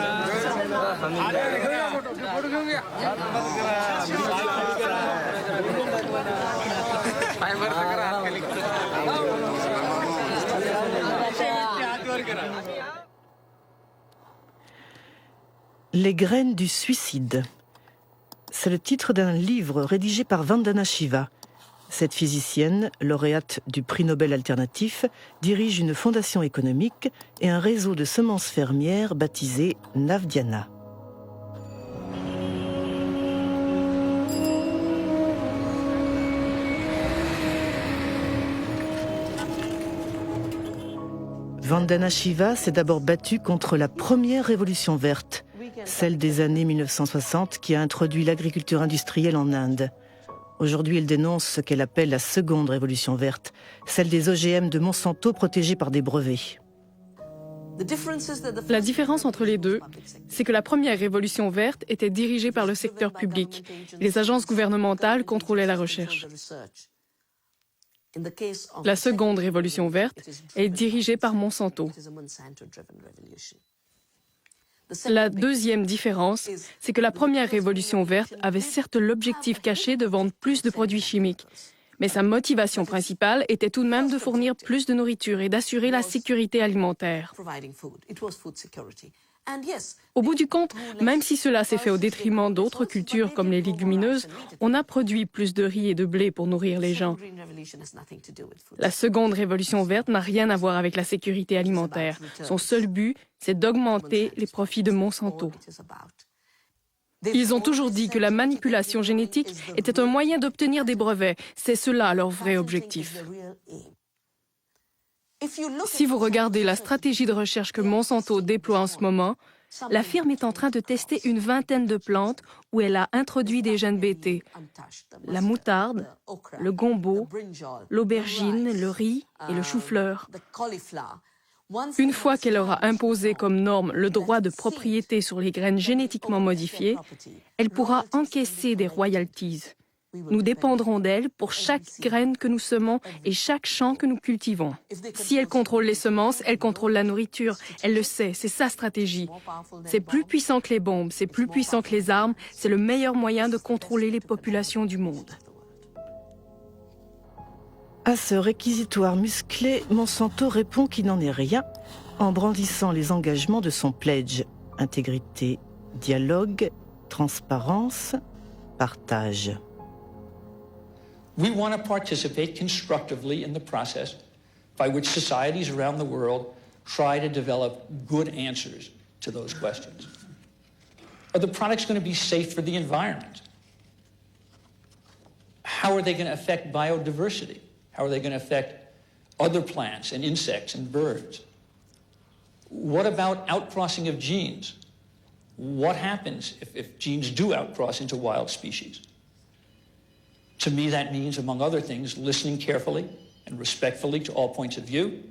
Les graines du suicide. C'est le titre d'un livre rédigé par Vandana Shiva. Cette physicienne, lauréate du prix Nobel alternatif, dirige une fondation économique et un réseau de semences fermières baptisé Navdiana. Vandana Shiva s'est d'abord battue contre la première révolution verte, celle des années 1960 qui a introduit l'agriculture industrielle en Inde. Aujourd'hui, elle dénonce ce qu'elle appelle la seconde révolution verte, celle des OGM de Monsanto protégés par des brevets. La différence entre les deux, c'est que la première révolution verte était dirigée par le secteur public. Les agences gouvernementales contrôlaient la recherche. La seconde révolution verte est dirigée par Monsanto. La deuxième différence, c'est que la première révolution verte avait certes l'objectif caché de vendre plus de produits chimiques, mais sa motivation principale était tout de même de fournir plus de nourriture et d'assurer la sécurité alimentaire. Au bout du compte, même si cela s'est fait au détriment d'autres cultures comme les légumineuses, on a produit plus de riz et de blé pour nourrir les gens. La seconde révolution verte n'a rien à voir avec la sécurité alimentaire. Son seul but, c'est d'augmenter les profits de Monsanto. Ils ont toujours dit que la manipulation génétique était un moyen d'obtenir des brevets. C'est cela leur vrai objectif. Si vous regardez la stratégie de recherche que Monsanto déploie en ce moment, la firme est en train de tester une vingtaine de plantes où elle a introduit des gènes BT. La moutarde, le gombo, l'aubergine, le riz et le chou-fleur. Une fois qu'elle aura imposé comme norme le droit de propriété sur les graines génétiquement modifiées, elle pourra encaisser des royalties. Nous dépendrons d'elle pour chaque graine que nous semons et chaque champ que nous cultivons. Si elle contrôle les semences, elle contrôle la nourriture. Elle le sait, c'est sa stratégie. C'est plus puissant que les bombes, c'est plus puissant que les armes, c'est le meilleur moyen de contrôler les populations du monde. À ce réquisitoire musclé, Monsanto répond qu'il n'en est rien en brandissant les engagements de son pledge. Intégrité, dialogue, transparence, partage. We want to participate constructively in the process by which societies around the world try to develop good answers to those questions. Are the products going to be safe for the environment? How are they going to affect biodiversity? How are they going to affect other plants and insects and birds? What about outcrossing of genes? What happens if genes do outcross into wild species? To me, that means, among other things, listening carefully and respectfully to all points of view.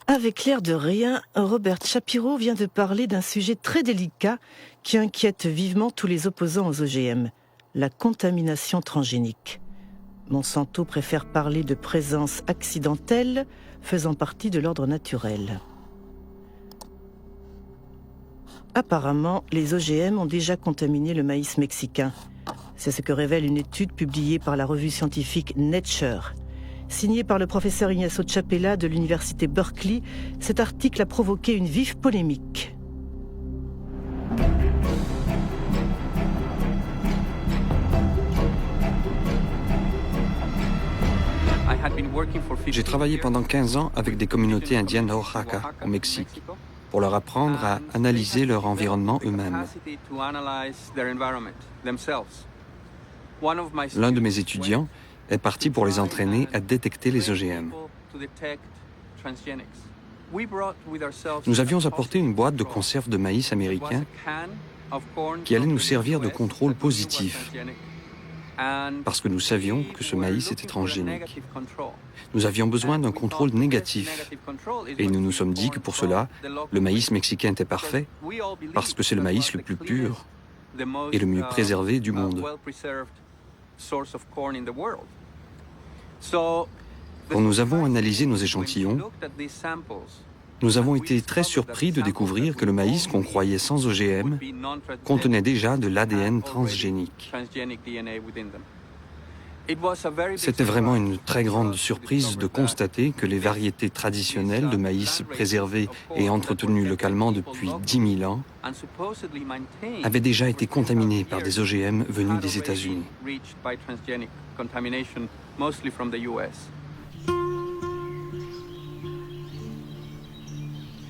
Avec l'air de rien, Robert Shapiro vient de parler d'un sujet très délicat qui inquiète vivement tous les opposants aux OGM, la contamination transgénique. Monsanto préfère parler de présence accidentelle faisant partie de l'ordre naturel. Apparemment, les OGM ont déjà contaminé le maïs mexicain. C'est ce que révèle une étude publiée par la revue scientifique Nature. Signée par le professeur Ignacio Chapela de l'université Berkeley, cet article a provoqué une vive polémique. J'ai travaillé pendant 15 ans avec des communautés indiennes à Oaxaca, au Mexique, pour leur apprendre à analyser leur environnement eux-mêmes. L'un de mes étudiants est parti pour les entraîner à détecter les OGM. Nous avions apporté une boîte de conserve de maïs américain qui allait nous servir de contrôle positif, parce que nous savions que ce maïs était transgénique. Nous avions besoin d'un contrôle négatif, et nous nous sommes dit que pour cela, le maïs mexicain était parfait, parce que c'est le maïs le plus pur et le mieux préservé du monde. Quand nous avons analysé nos échantillons, nous avons été très surpris de découvrir que le maïs qu'on croyait sans OGM contenait déjà de l'ADN transgénique. C'était vraiment une très grande surprise de constater que les variétés traditionnelles de maïs préservées et entretenues localement depuis 10 000 ans avaient déjà été contaminées par des OGM venus des États-Unis.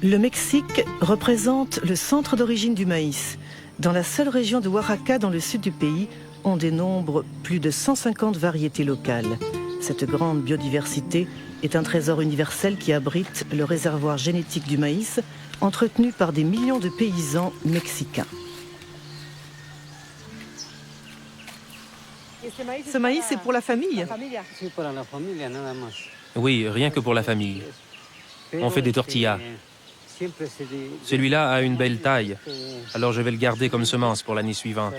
Le Mexique représente le centre d'origine du maïs. Dans la seule région de Oaxaca, dans le sud du pays, on dénombre plus de 150 variétés locales. Cette grande biodiversité est un trésor universel qui abrite le réservoir génétique du maïs, entretenu par des millions de paysans mexicains. Ce maïs, c'est pour la famille? Oui, rien que pour la famille. On fait des tortillas. Celui-là a une belle taille, alors je vais le garder comme semence pour l'année suivante.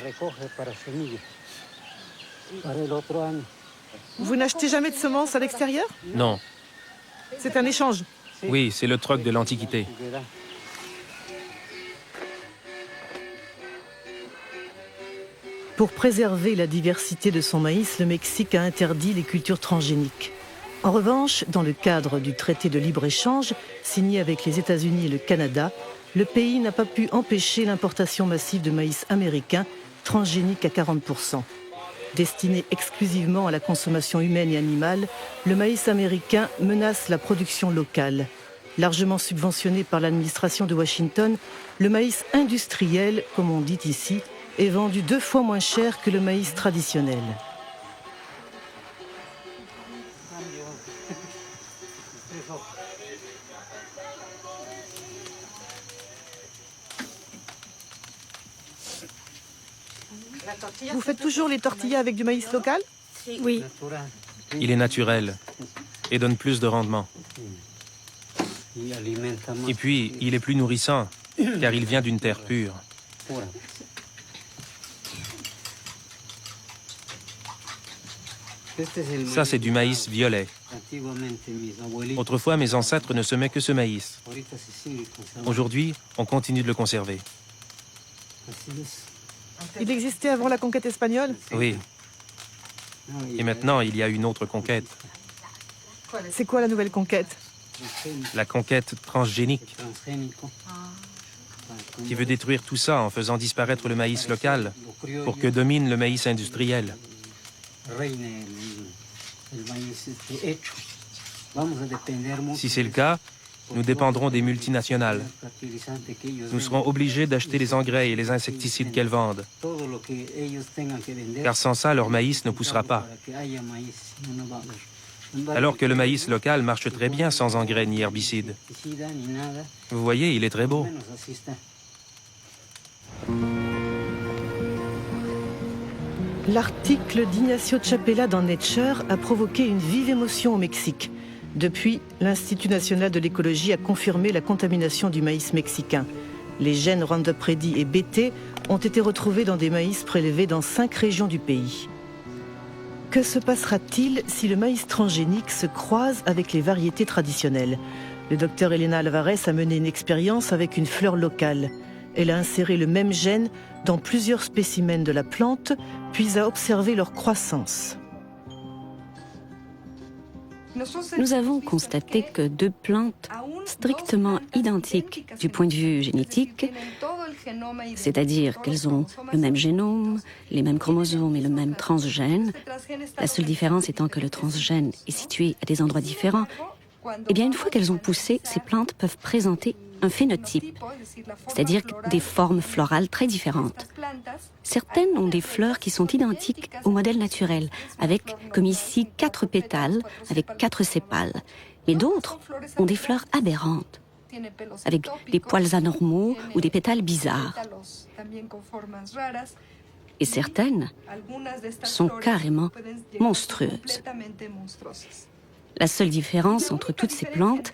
Vous n'achetez jamais de semences à l'extérieur? Non. C'est un échange? Oui, c'est le troc de l'Antiquité. Pour préserver la diversité de son maïs, le Mexique a interdit les cultures transgéniques. En revanche, dans le cadre du traité de libre-échange signé avec les États-Unis et le Canada, le pays n'a pas pu empêcher l'importation massive de maïs américain transgénique à 40%. Destiné exclusivement à la consommation humaine et animale, le maïs américain menace la production locale. Largement subventionné par l'administration de Washington, le maïs industriel, comme on dit ici, est vendu 2 fois moins cher que le maïs traditionnel. Vous faites toujours les tortillas avec du maïs local? Oui. Il est naturel et donne plus de rendement. Et puis, il est plus nourrissant, car il vient d'une terre pure. Ça, c'est du maïs violet. Autrefois, mes ancêtres ne semaient que ce maïs. Aujourd'hui, on continue de le conserver. Il existait avant la conquête espagnole? Oui. Et maintenant, il y a une autre conquête. C'est quoi la nouvelle conquête? La conquête transgénique, qui veut détruire tout ça en faisant disparaître le maïs local pour que domine le maïs industriel. Si c'est le cas, nous dépendrons des multinationales. Nous serons obligés d'acheter les engrais et les insecticides qu'elles vendent. Car sans ça, leur maïs ne poussera pas. Alors que le maïs local marche très bien sans engrais ni herbicides. Vous voyez, il est très beau. L'article d'Ignacio Chapela dans Nature a provoqué une vive émotion au Mexique. Depuis, l'Institut national de l'écologie a confirmé la contamination du maïs mexicain. Les gènes Roundup Ready et BT ont été retrouvés dans des maïs prélevés dans 5 régions du pays. Que se passera-t-il si le maïs transgénique se croise avec les variétés traditionnelles? Le docteur Elena Alvarez a mené une expérience avec une fleur locale. Elle a inséré le même gène dans plusieurs spécimens de la plante, puis a observé leur croissance. Nous avons constaté que 2 plantes strictement identiques du point de vue génétique, c'est-à-dire qu'elles ont le même génome, les mêmes chromosomes et le même transgène, la seule différence étant que le transgène est situé à des endroits différents, eh bien une fois qu'elles ont poussé, ces plantes peuvent présenter un phénotype, c'est-à-dire des formes florales très différentes. Certaines ont des fleurs qui sont identiques au modèle naturel, avec, comme ici, 4 pétales, avec 4 sépales. Mais d'autres ont des fleurs aberrantes, avec des poils anormaux ou des pétales bizarres. Et certaines sont carrément monstrueuses. La seule différence entre toutes ces plantes,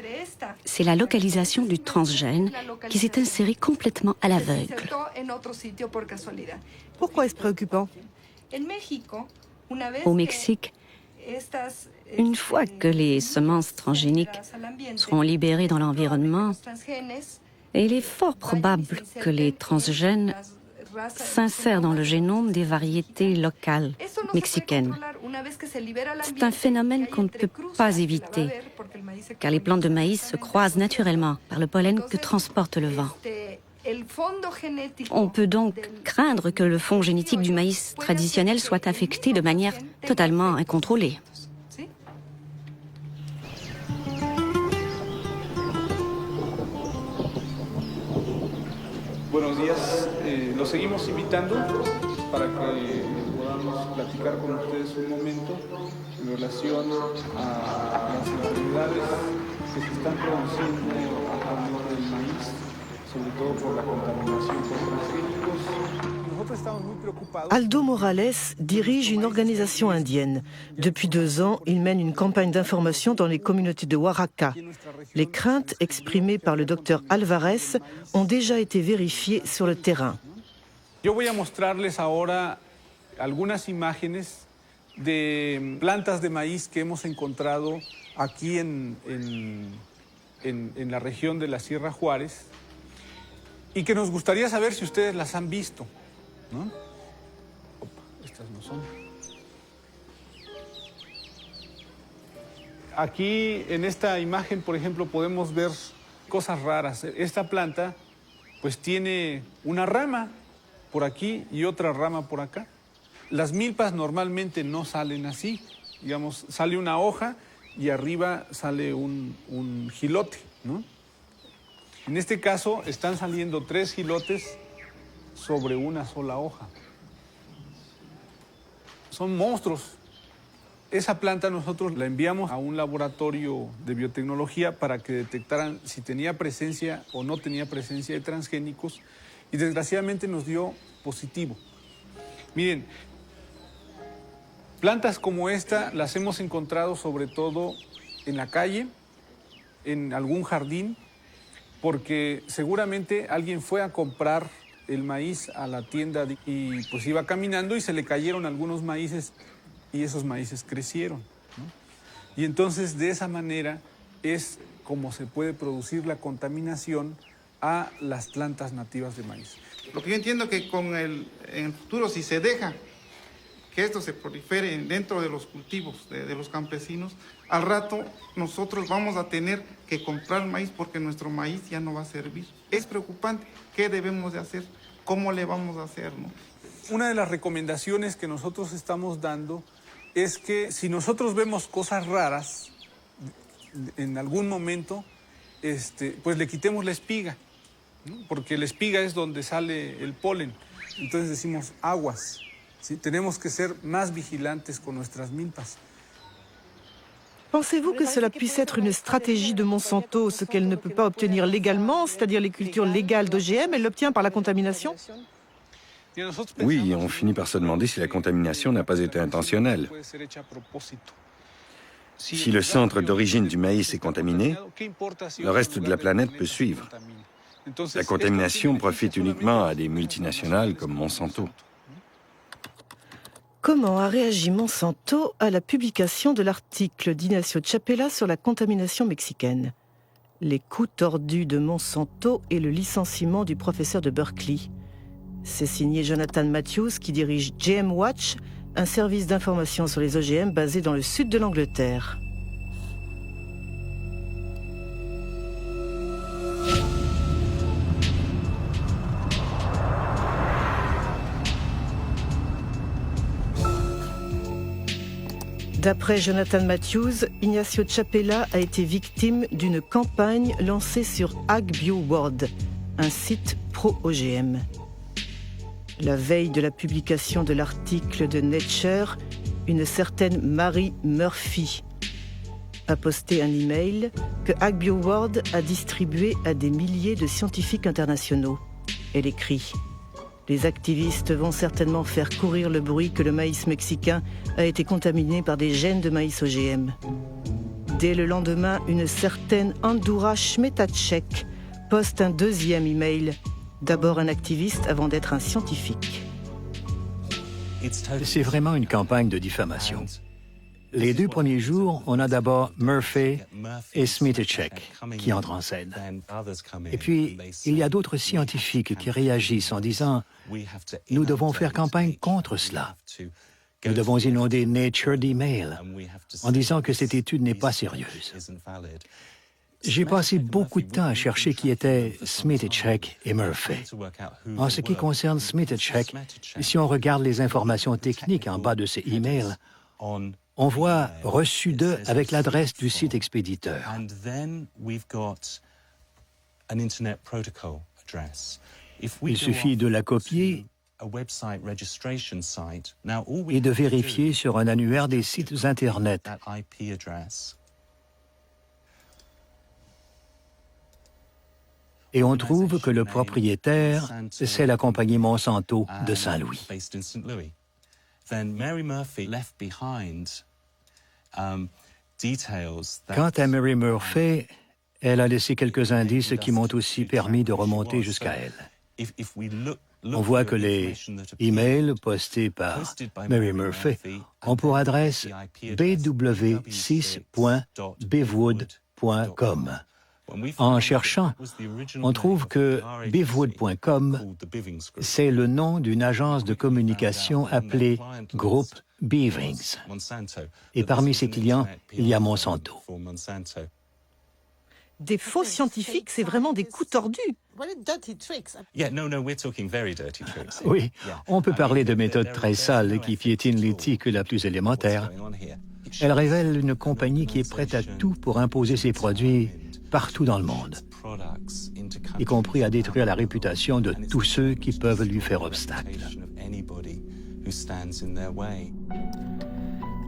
c'est la localisation du transgène qui s'est inséré complètement à l'aveugle. Pourquoi est-ce préoccupant? Au Mexique, une fois que les semences transgéniques seront libérées dans l'environnement, il est fort probable que les transgènes s'insèrent dans le génome des variétés locales mexicaines. C'est un phénomène qu'on ne peut pas éviter, car les plantes de maïs se croisent naturellement par le pollen que transporte le vent. On peut donc craindre que le fond génétique du maïs traditionnel soit affecté de manière totalement incontrôlée. Buenos días, los seguimos invitando para que podamos platicar con ustedes un momento en relación a las enfermedades que se están produciendo alrededor del maíz, sobre todo por la contaminación por transgénicos. Aldo Morales dirige une organisation indienne. Depuis 2 ans, il mène une campagne d'information dans les communautés de Oaxaca. Les craintes exprimées par le docteur Alvarez ont déjà été vérifiées sur le terrain. Yo voy a mostrarles ahora algunas imágenes de plantas de maíz que hemos encontrado aquí en la región de la Sierra Juárez y que nos gustaría saber si ustedes las han visto. ¿No? Opa, estas no son. Aquí en esta imagen, por ejemplo, podemos ver cosas raras. Esta planta pues tiene una rama por aquí y otra rama por acá. Las milpas normalmente no salen así. Digamos, sale una hoja y arriba sale un jilote, ¿no? En este caso están saliendo 3 jilotes sobre una sola hoja. Son monstruos. Esa planta nosotros la enviamos a un laboratorio de biotecnología para que detectaran si tenía presencia o no tenía presencia de transgénicos y desgraciadamente nos dio positivo. Miren, plantas como esta las hemos encontrado sobre todo en la calle, en algún jardín, porque seguramente alguien fue a comprar el maíz a la tienda y pues iba caminando y se le cayeron algunos maíces y esos maíces crecieron, ¿no? Y entonces de esa manera es como se puede producir la contaminación a las plantas nativas de maíz. Lo que yo entiendo que en el futuro, si se deja que esto se prolifere dentro de los cultivos de los campesinos, al rato nosotros vamos a tener que comprar maíz porque nuestro maíz ya no va a servir. Es preocupante. ¿Qué debemos de hacer? ¿Cómo le vamos a hacer, no? Una de las recomendaciones que nosotros estamos dando es que si nosotros vemos cosas raras en algún momento, pues le quitemos la espiga, ¿no? Porque la espiga es donde sale el polen. Entonces decimos aguas, ¿sí? Tenemos que ser más vigilantes con nuestras milpas. Pensez-vous que cela puisse être une stratégie de Monsanto, ce qu'elle ne peut pas obtenir légalement, c'est-à-dire les cultures légales d'OGM, elle l'obtient par la contamination? Oui, on finit par se demander si la contamination n'a pas été intentionnelle. Si le centre d'origine du maïs est contaminé, le reste de la planète peut suivre. La contamination profite uniquement à des multinationales comme Monsanto. Comment a réagi Monsanto à la publication de l'article d'Ignacio Chapela sur la contamination mexicaine? Les coups tordus de Monsanto et le licenciement du professeur de Berkeley. C'est signé Jonathan Matthews qui dirige GM Watch, un service d'information sur les OGM basé dans le sud de l'Angleterre. D'après Jonathan Matthews, Ignacio Chapela a été victime d'une campagne lancée sur AgBioWorld, un site pro-OGM. La veille de la publication de l'article de Nature, une certaine Mary Murphy a posté un email que AgBioWorld a distribué à des milliers de scientifiques internationaux. Elle écrit « Les activistes vont certainement faire courir le bruit que le maïs mexicain a été contaminé par des gènes de maïs OGM. » Dès le lendemain, une certaine Andura Schmetacek poste un deuxième email. D'abord un activiste avant d'être un scientifique. C'est vraiment une campagne de diffamation. Les 2 premiers jours, on a d'abord Murphy et Smitacek qui entrent en scène. Et puis, il y a d'autres scientifiques qui réagissent en disant « Nous devons faire campagne contre cela. Nous devons inonder Nature d'emails en disant que cette étude n'est pas sérieuse. » J'ai passé beaucoup de temps à chercher qui étaient Smitacek et Murphy. En ce qui concerne Smitacek, si on regarde les informations techniques en bas de ces emails, on voit « reçu de » avec l'adresse du site expéditeur. Il suffit de la copier et de vérifier sur un annuaire des sites Internet. Et on trouve que le propriétaire, c'est la compagnie Monsanto de Saint-Louis. Quant à Mary Murphy, elle a laissé quelques indices qui m'ont aussi permis de remonter jusqu'à elle. On voit que les emails postés par Mary Murphy ont pour adresse bw6.bivwood.com. En cherchant, on trouve que bivwood.com, c'est le nom d'une agence de communication appelée Groupe Beavings. Et parmi ses clients, il y a Monsanto. Des faux scientifiques, c'est vraiment des coups tordus. Oui, on peut parler de méthodes très sales qui piétinent l'éthique la plus élémentaire. Elle révèle une compagnie qui est prête à tout pour imposer ses produits partout dans le monde, y compris à détruire la réputation de tous ceux qui peuvent lui faire obstacle.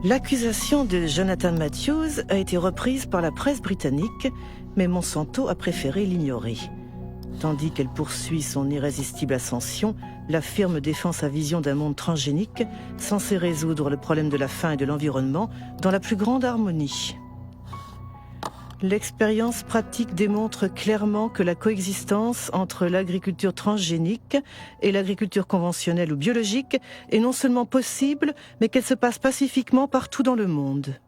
L'accusation de Jonathan Matthews a été reprise par la presse britannique, mais Monsanto a préféré l'ignorer. Tandis qu'elle poursuit son irrésistible ascension, la firme défend sa vision d'un monde transgénique censé résoudre le problème de la faim et de l'environnement dans la plus grande harmonie. L'expérience pratique démontre clairement que la coexistence entre l'agriculture transgénique et l'agriculture conventionnelle ou biologique est non seulement possible, mais qu'elle se passe pacifiquement partout dans le monde.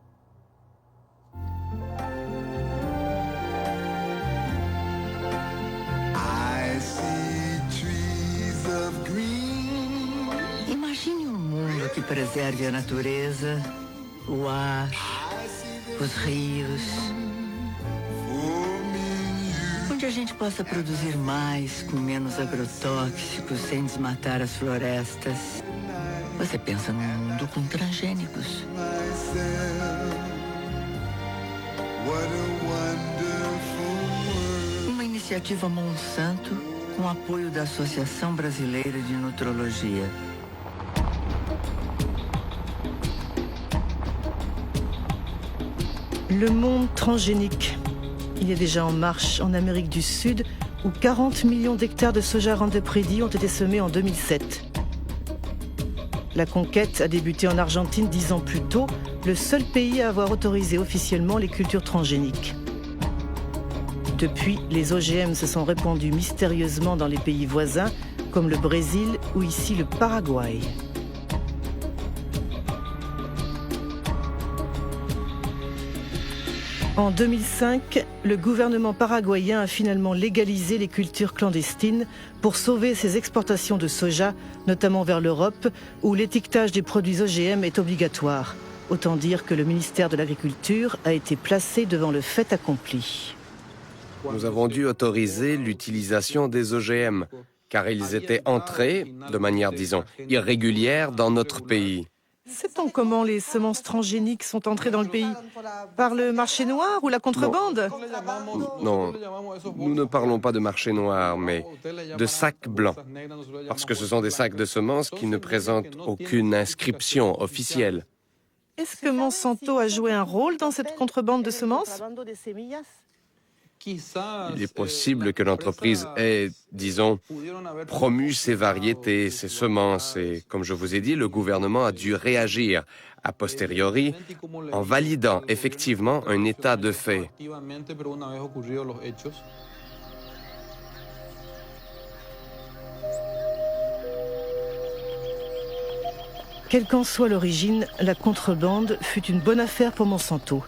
Imagine mundo que preserve a natureza, o ar, os rios. Onde a gente possa produzir mais com menos agrotóxicos, sem desmatar as florestas. Você pensa num mundo com transgênicos. Uma iniciativa Monsanto com apoio da Associação Brasileira de Nutrologia. Le monde transgénique. Il est déjà en marche en Amérique du Sud, où 40 millions d'hectares de soja Roundup Ready ont été semés en 2007. La conquête a débuté en Argentine 10 ans plus tôt, le seul pays à avoir autorisé officiellement les cultures transgéniques. Depuis, les OGM se sont répandus mystérieusement dans les pays voisins, comme le Brésil ou ici le Paraguay. En 2005, le gouvernement paraguayen a finalement légalisé les cultures clandestines pour sauver ses exportations de soja, notamment vers l'Europe, où l'étiquetage des produits OGM est obligatoire. Autant dire que le ministère de l'Agriculture a été placé devant le fait accompli. Nous avons dû autoriser l'utilisation des OGM, car ils étaient entrés, de manière, disons, irrégulière dans notre pays. Sait-on comment les semences transgéniques sont entrées dans le pays? Par le marché noir ou la contrebande? Non, nous ne parlons pas de marché noir, mais de sacs blancs, parce que ce sont des sacs de semences qui ne présentent aucune inscription officielle. Est-ce que Monsanto a joué un rôle dans cette contrebande de semences? Il est possible que l'entreprise ait, disons, promu ces variétés, ces semences, et comme je vous ai dit, le gouvernement a dû réagir a posteriori en validant effectivement un état de fait. Quelle qu'en soit l'origine, la contrebande fut une bonne affaire pour Monsanto.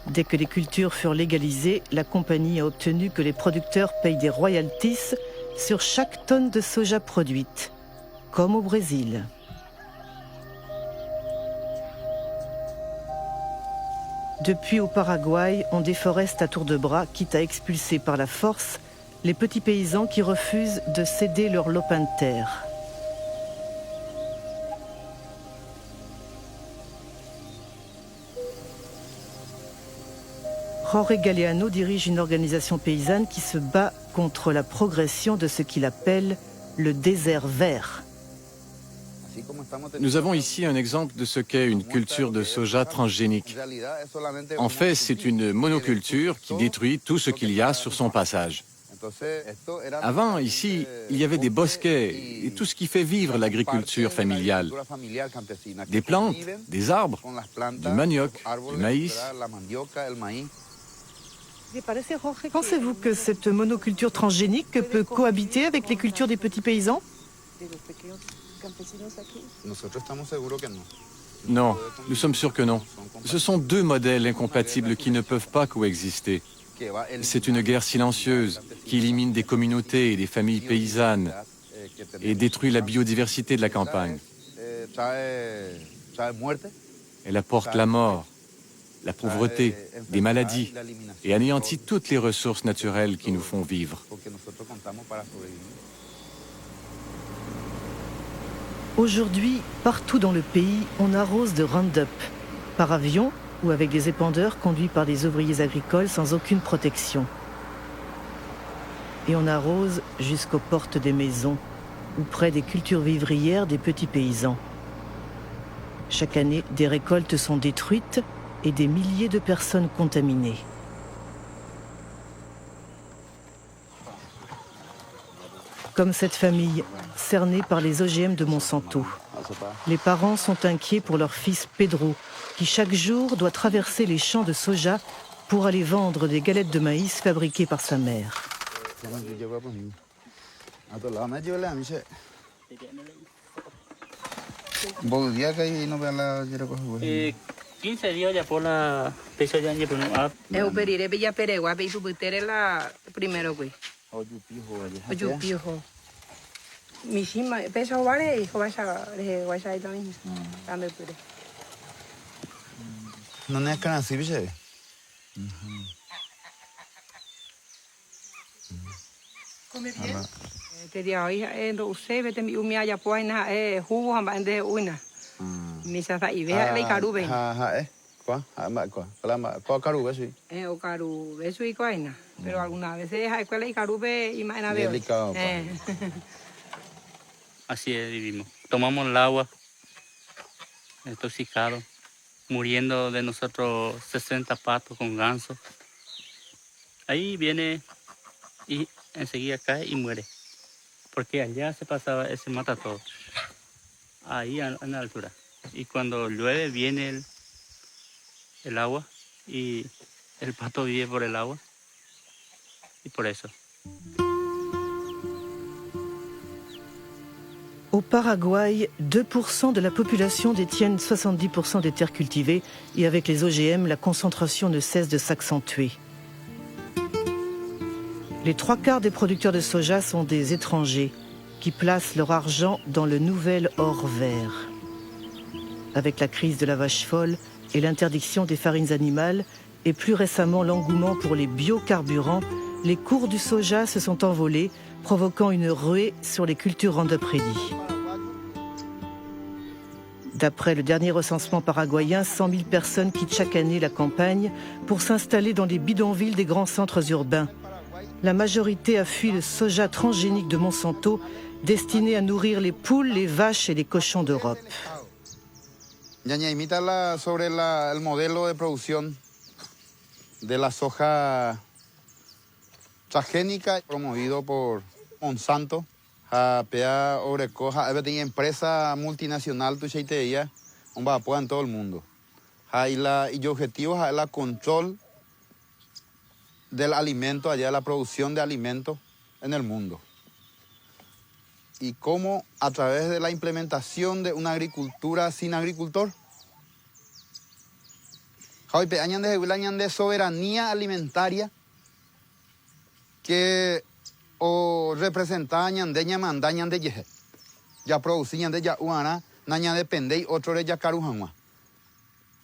Dès que les cultures furent légalisées, la compagnie a obtenu que les producteurs payent des royalties sur chaque tonne de soja produite, comme au Brésil. Depuis au Paraguay, on déforeste à tour de bras, quitte à expulser par la force les petits paysans qui refusent de céder leur lopin de terre. Jorge Galeano dirige une organisation paysanne qui se bat contre la progression de ce qu'il appelle le désert vert. Nous avons ici un exemple de ce qu'est une culture de soja transgénique. En fait, c'est une monoculture qui détruit tout ce qu'il y a sur son passage. Avant, ici, il y avait des bosquets et tout ce qui fait vivre l'agriculture familiale. Des plantes, des arbres, du manioc, du maïs. Pensez-vous que cette monoculture transgénique peut cohabiter avec les cultures des petits paysans? Non, nous sommes sûrs que non. Ce sont deux modèles incompatibles qui ne peuvent pas coexister. C'est une guerre silencieuse qui élimine des communautés et des familles paysannes et détruit la biodiversité de la campagne. Elle apporte la mort, la pauvreté, des maladies et anéantit toutes les ressources naturelles qui nous font vivre. Aujourd'hui, partout dans le pays, on arrose de Roundup, par avion ou avec des épandeurs conduits par des ouvriers agricoles sans aucune protection. Et on arrose jusqu'aux portes des maisons ou près des cultures vivrières des petits paysans. Chaque année, des récoltes sont détruites et des milliers de personnes contaminées. Comme cette famille, cernée par les OGM de Monsanto. Les parents sont inquiets pour leur fils Pedro, qui chaque jour doit traverser les champs de soja pour aller vendre des galettes de maïs fabriquées par sa mère. 15 días ya por la peso ya ni por no. Eu perire bella peregua be su butere la primero güey. Oyu pijo. Mi sima peso vale hijo vas a ahí también. Dame pure. No ne kana si biche. Come bien. Te dia hoy en usted vete mi umia ya poina jugo hamba ende uina. Misa sa ibe le karube. Qua, ma qua. Qua karube sí. O karube eso y coina. Pero algunas veces hay cuál karube y más veo. Así es, vivimos. Tomamos el agua, intoxicado, muriendo de nosotros 60 patos con ganso. Ahí viene y enseguida cae y muere. Porque allá se pasaba, se mata todo. Ahí en la altura. Y cuando llueve viene el agua y el pato vive por el agua. Y por eso. Au Paraguay, 2% de la population détiennent 70% des terres cultivées et avec les OGM, la concentration ne cesse de s'accentuer. Les 3/4 des producteurs de soja sont des étrangers qui placent leur argent dans le nouvel or vert. Avec la crise de la vache folle et l'interdiction des farines animales et plus récemment l'engouement pour les biocarburants, les cours du soja se sont envolés, provoquant une ruée sur les cultures Roundup Ready. D'après le dernier recensement paraguayen, 100 000 personnes quittent chaque année la campagne pour s'installer dans les bidonvilles des grands centres urbains. La majorité a fui le soja transgénique de Monsanto, destiné à nourrir les poules, les vaches et les cochons d'Europe. Ñaña, imítala sobre el modelo de producción de la soja transgénica promovido por Monsanto. Pea Orecoja, hay empresa multinacional, tu cheiteía, un vapor en todo el mundo. Y el objetivo es el control del alimento allá, la producción de alimentos en el mundo. Y cómo a través de la implementación de una agricultura sin agricultor, de soberanía alimentaria que o representar ñandeña mandaña de yeje. Ya producían de ya uana, naña depende y otro de ya carujanwa.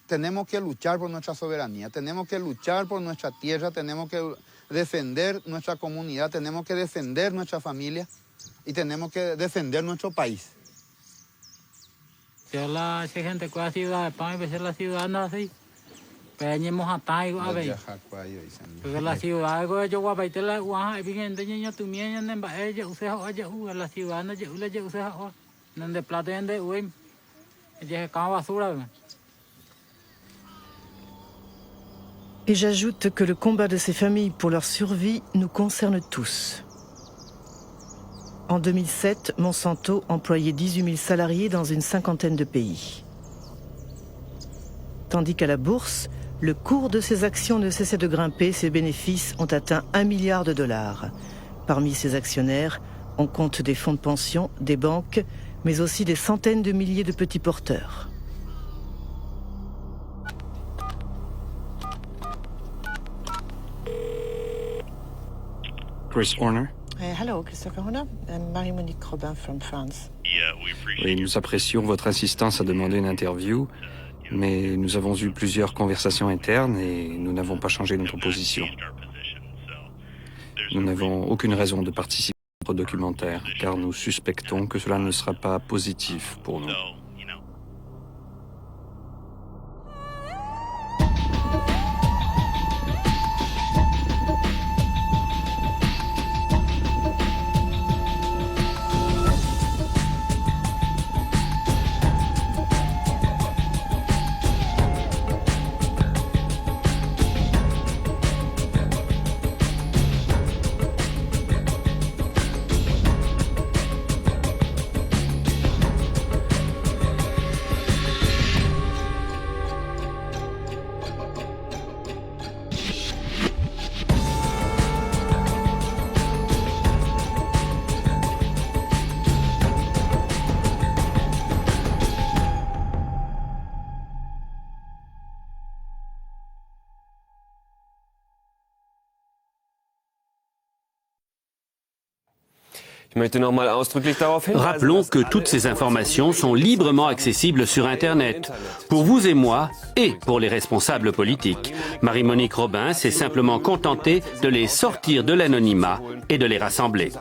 Tenemos que luchar por nuestra soberanía, tenemos que luchar por nuestra tierra, tenemos que defender nuestra comunidad, tenemos que defender nuestra familia y tenemos que defender nuestro país. Si la gente que ciudad de pan y la ciudad no así. Peñemos a taigo a ver. Porque la ciudad que yo voy a ver la guaja y bien de niño tu miña en ella usted allá la ciudad no ya usted donde plata de uy ella es basura. Et j'ajoute que le combat de ces familles pour leur survie nous concerne tous. En 2007, Monsanto employait 18 000 salariés dans une 50aine de pays. Tandis qu'à la bourse, le cours de ces actions ne cessait de grimper, ses bénéfices ont atteint $1 milliard. Parmi ces actionnaires, on compte des fonds de pension, des banques, mais aussi des centaines de milliers de petits porteurs. Chris Horner. Hello, Christopher Horner. I'm Marie-Monique Robin from France. Yeah, we've Oui, nous apprécions votre insistance à demander une interview, mais nous avons eu plusieurs conversations internes et nous n'avons pas changé notre position. Nous n'avons aucune raison de participer à notre documentaire, car nous suspectons que cela ne sera pas positif pour nous. Rappelons que toutes ces informations sont librement accessibles sur Internet, pour vous et moi, et pour les responsables politiques. Marie-Monique Robin s'est simplement contentée de les sortir de l'anonymat et de les rassembler.